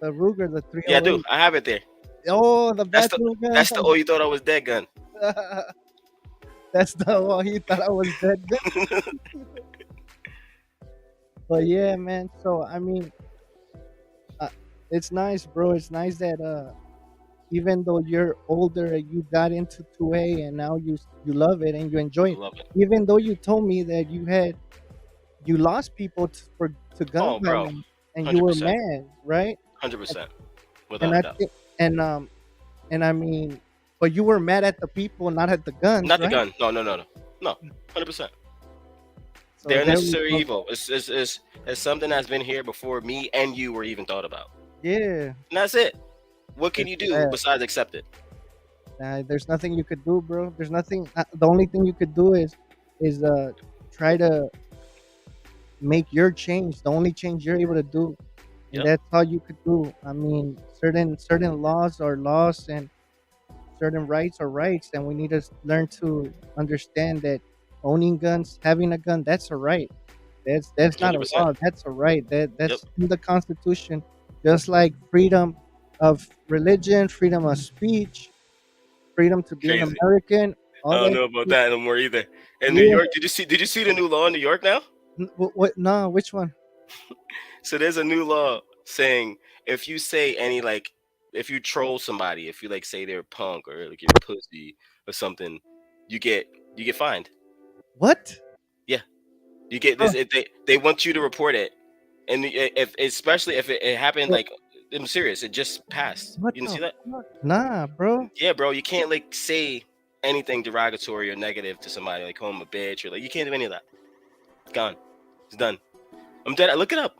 S1: the Ruger, the
S2: Yeah, I do.
S1: 308.
S2: I have it there.
S1: Oh, the
S2: That's the
S1: bathroom gun.
S2: that's the oh you thought I was dead gun.
S1: That's the one he thought I was dead. But yeah, man. So I mean, uh, it's nice, bro. It's nice that even though you're older, you got into 2A and now you love it and you enjoy
S2: I
S1: it.
S2: love it.
S1: Even though you told me that you lost people to gun
S2: Oh, bro,
S1: violence and you
S2: hundred
S1: were
S2: percent,
S1: mad, right?
S2: 100%,
S1: And
S2: without a
S1: I
S2: doubt.
S1: think and I mean, but you were mad at the people, not at the guns,
S2: Not the
S1: right?
S2: gun. No, no, no, no, no. 100%.
S1: So
S2: They're
S1: there we
S2: necessary
S1: go.
S2: evil. It's something that's been here before me and you were even thought about.
S1: Yeah,
S2: And that's it. What can
S1: it's
S2: you do
S1: sad.
S2: besides accept it?
S1: There's nothing you could do, bro. There's nothing. The only thing you could do is try to make your change. The only change you're able to do, and
S2: Yep.
S1: that's all you could do. I mean, certain laws are laws, and certain rights are rights, and we need to learn to understand that owning guns, having a gun, that's a right. That's not a
S2: 100%.
S1: law. That's a right.
S2: Yep.
S1: That's in the Constitution, just like freedom of religion, freedom of speech, freedom to be an
S2: Crazy.
S1: American.
S2: I
S1: All
S2: don't
S1: that.
S2: know about
S1: Shit.
S2: that no more either. In New
S1: Yeah.
S2: York, did you see the new law in New York now?
S1: What? No. Which one?
S2: So there's a new law saying if you say any like if you troll somebody, if you like say they're punk or like you're pussy or something, you get you get fined.
S1: What?
S2: Yeah, you get
S1: Bro,
S2: this. They want you to report it, and if especially if it happened
S1: bro,
S2: like I'm serious, it just passed.
S1: what
S2: You didn't
S1: the
S2: see that?
S1: fuck? Nah, bro.
S2: Yeah, bro, you can't like say anything derogatory or negative to somebody, like call them a bitch or like you can't do any of that. It's gone. It's done. I'm dead. Look it up.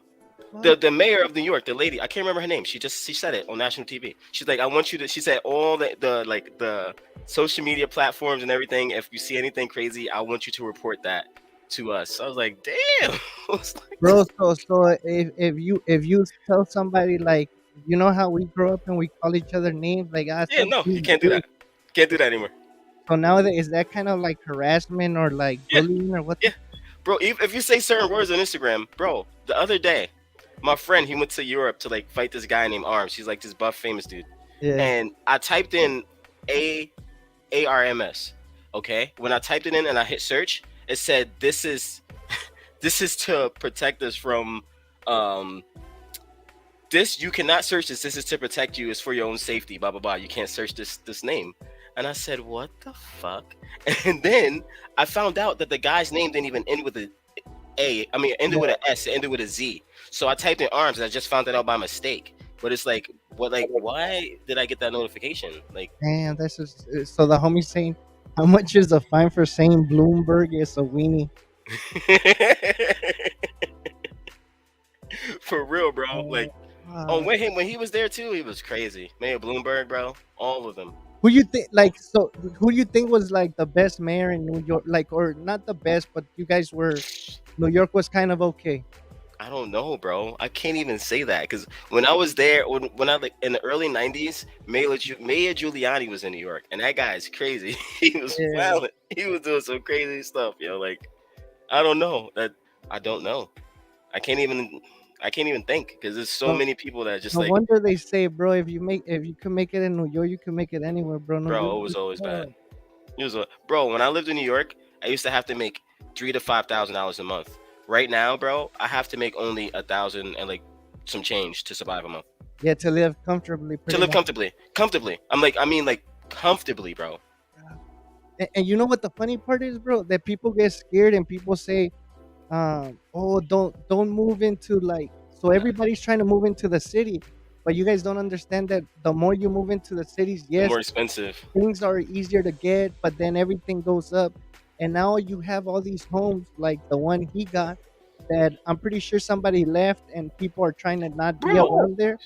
S1: What?
S2: The mayor of New York, the lady, I can't remember her name. She said it on national TV. She's like, I want you to. She said all the like the social media platforms and everything. If you see anything crazy, I want you to report that to us. So I was like, damn. I was like,
S1: Bro, so if you tell somebody like you know how we grow up and we call each other names like
S2: yeah,
S1: suck
S2: no, you
S1: this
S2: can't do
S1: dick.
S2: that. Can't do that anymore.
S1: So nowadays is that kind of like harassment or like
S2: Yeah,
S1: bullying or what
S2: yeah,
S1: the
S2: bro. If you say certain words on Instagram, bro. The other day, my friend he went to Europe to like fight this guy named Arms. He's like this buff famous dude,
S1: yeah.
S2: and I typed in a ARMS. Okay, when I typed it in and I hit search, it said this is to protect us from um this. You cannot search this. This is to protect you. It's for your own safety. Blah blah blah. You can't search this name. And I said, what the fuck? And then I found out that the guy's name didn't even end with a A. I mean, it ended with
S1: Yeah.
S2: an S. It ended with a Z. So I typed in arms and I just found that out by mistake. But it's like, what? Like, why did I get that notification? Like,
S1: Damn, that's just so the homie saying how much is the fine for saying Bloomberg is a weenie?
S2: for real, bro. Like, oh,
S1: Uh,
S2: when he was there too, he was crazy. Mayor Bloomberg, bro, all of them.
S1: who you think like so who you think was like the best mayor in New York like or not the best but you guys were New York was kind of okay.
S2: I don't know, bro. I can't even say that because when I was there, when I like in the early '90s, Mayor Giuliani was in New York, and that guy is crazy. He was
S1: Yeah.
S2: violent. He was doing some crazy stuff, yo. Like, I don't know that. I don't know. I can't even. I can't even think because there's so
S1: No,
S2: many people that just
S1: no
S2: like,
S1: wonder they say, bro, if you can make it in New York, you can make it anywhere, bro. New York
S2: bro, it was
S1: is
S2: always bad.
S1: hard.
S2: Bro. When I lived in New York, I used to have to make $3,000 to $5,000 a month. Right now, bro, I have to make only 1,000 and like some change to survive a month.
S1: Yeah, to live comfortably,
S2: To
S1: pretty
S2: live
S1: much.
S2: comfortably. Comfortably. I mean like comfortably, bro.
S1: And you know what the funny part is, bro? That people get scared and people say, oh, don't move into like. So everybody's trying to move into the city, but you guys don't understand that the more you move into the cities,
S2: The
S1: yes,
S2: more expensive.
S1: things are easier to get, but then everything goes up. And now you have all these homes like the one he got that I'm pretty sure somebody left and people are trying to not be
S2: Bro,
S1: around there.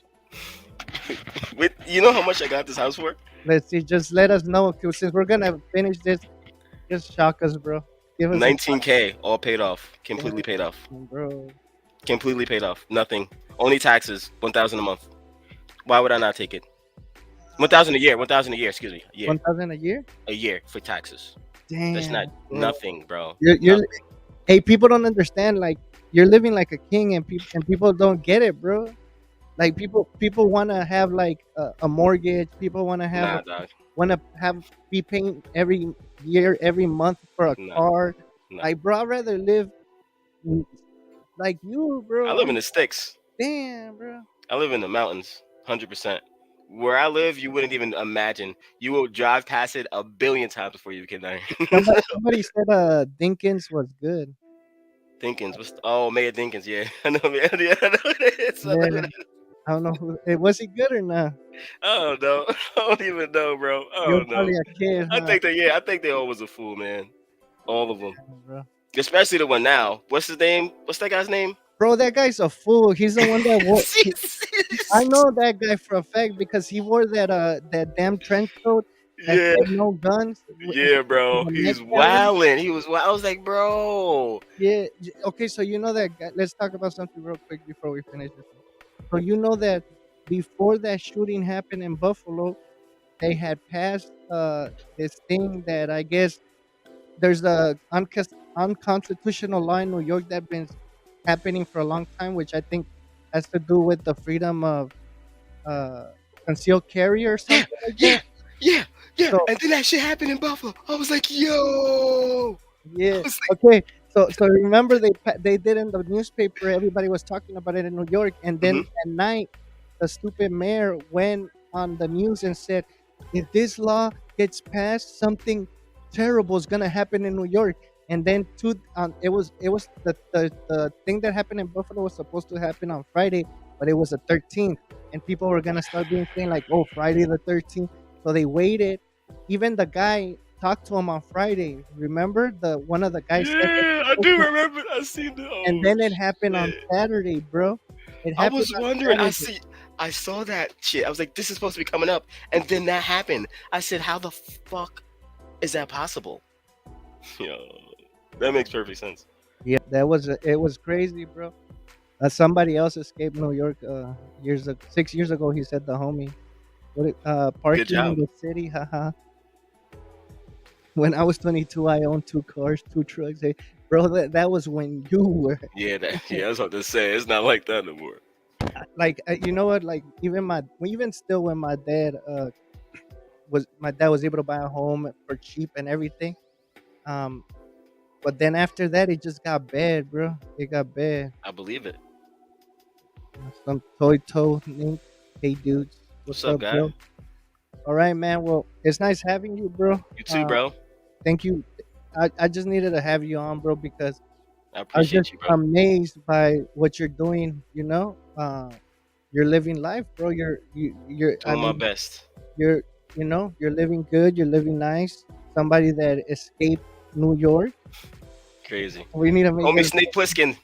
S2: with you know how much I got this house for?
S1: Let's see, just let us know 'cause since we're gonna finish this. Just shock us, bro. Give us a
S2: 19K, all paid off. Completely paid off.
S1: damn, bro.
S2: Completely paid off. Nothing. Only taxes. 1,000 a month. Why would I not take it? 1,000 a year. 1,000 a year. Excuse me. A year.
S1: 1,000 a year?
S2: A year for taxes. That's not
S1: Damn, bro.
S2: nothing, bro.
S1: You're
S2: Nothing.
S1: hey, people don't understand. Like you're living like a king, and people don't get it, bro. Like people want to have like a mortgage. People
S2: Nah, dog.
S1: want to have be paying every year, every month for a
S2: Nah,
S1: car.
S2: nah.
S1: Like, bro, I'd rather live mm, like you,
S2: I
S1: bro.
S2: live in the sticks.
S1: Damn, bro.
S2: I live in the mountains. 100%. Where I live, you wouldn't even imagine. You will drive past it a billion times before you get there.
S1: Somebody said Dinkins was good.
S2: Dinkins, oh, Mayor Dinkins, yeah, I know, man. Yeah, I know who it is. I know who
S1: Yeah,
S2: that is.
S1: I don't know who was he good or not?
S2: I don't know. I don't even know, bro. I
S1: You're
S2: don't know.
S1: probably a kid,
S2: I
S1: huh,
S2: think that, yeah, I think they all was a fool, man. All of them,
S1: bro?
S2: especially the one now. What's his name? What's that guy's name?
S1: Bro, that guy's a fool. He's the one that wore. I know that guy for a fact because he wore that damn trench coat that
S2: Yeah,
S1: said no guns
S2: yeah,
S1: with
S2: bro.
S1: a neck
S2: He's
S1: gathering.
S2: wilding. He was. I was like, bro.
S1: Yeah. Okay, so you know that guy. Let's talk about something real quick before we finish this one. So you know that before that shooting happened in Buffalo, they had passed this thing that I guess there's a unconstitutional law in New York that been happening for a long time, which I think has to do with the freedom of uh, concealed carry or
S2: Yeah,
S1: something like
S2: yeah,
S1: that.
S2: yeah, yeah.
S1: So
S2: And then that shit happened in Buffalo. I was like, yo. I
S1: yeah,
S2: was
S1: okay. So remember they did in the newspaper. Everybody was talking about it in New York, and
S2: like,
S1: then at night, the stupid mayor went on the news and said, "If this law gets passed, something terrible is gonna happen in New York." And then it was the thing that happened in Buffalo was supposed to happen on Friday, but it was the 13th, and people were gonna start being saying like, "Oh, Friday the 13th." So they waited. Even the guy talked to him on Friday. Remember the one of the guys said that
S2: yeah, I do remember. I seen the.
S1: and
S2: Oh
S1: then it happened on
S2: shit.
S1: Saturday, bro. It
S2: I
S1: happened
S2: was
S1: on
S2: wondering.
S1: Saturday.
S2: I saw that shit. I was like, this is supposed to be coming up, and then that happened. I said, how the fuck is that possible? Yo, that makes perfect sense.
S1: Yeah, it was crazy, bro. Somebody else escaped New York 6 years ago. He said the homie.
S2: Good
S1: Parking in
S2: job.
S1: the city, haha. When I was 22, I owned two cars, two trucks. Hey, bro, that was when you were
S2: Yeah, yeah. I was about to say it's not like that no more.
S1: like, you know what? Like, even still, when my dad was able to buy a home for cheap and everything. Um, but then after that, it just got bad, bro. It got bad.
S2: I believe it.
S1: Some toy toe link. Hey, dudes,
S2: What's
S1: what's
S2: up,
S1: up,
S2: guy?
S1: bro? All right, man. Well, it's nice having you, bro.
S2: You too,
S1: Uh,
S2: bro.
S1: thank you. I just needed to have you on, bro, because
S2: I
S1: I was just
S2: appreciate you, bro.
S1: amazed by what you're doing. You're living life, bro. You're. I
S2: Doing my
S1: mean,
S2: best.
S1: you're. You're living good. You're living nice. Somebody that escaped New York.
S2: Crazy.
S1: We need to make
S2: Homie
S1: it.
S2: Snake Plissken.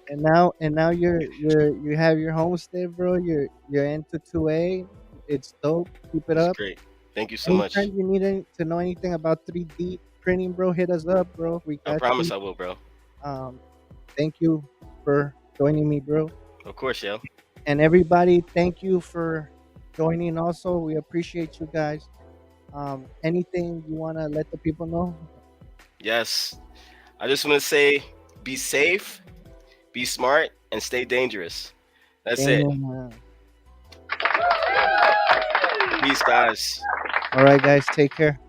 S1: And now you have your homestead, bro. You're into 2A. It's dope. Keep it
S2: It's
S1: up.
S2: great. Thank you so much.
S1: Anytime you need to know anything about 3D printing, bro, hit us up, bro. We
S2: I
S1: got
S2: promise
S1: you.
S2: I will, bro.
S1: Um, thank you for joining me, bro.
S2: Of course, yo.
S1: And everybody, thank you for joining. Also, we appreciate you guys. Anything you wanna let the people know?
S2: Yes. I just want to say be safe, be smart, and stay dangerous. That's it.
S1: Damn.
S2: Peace, guys.
S1: All right, guys, take care.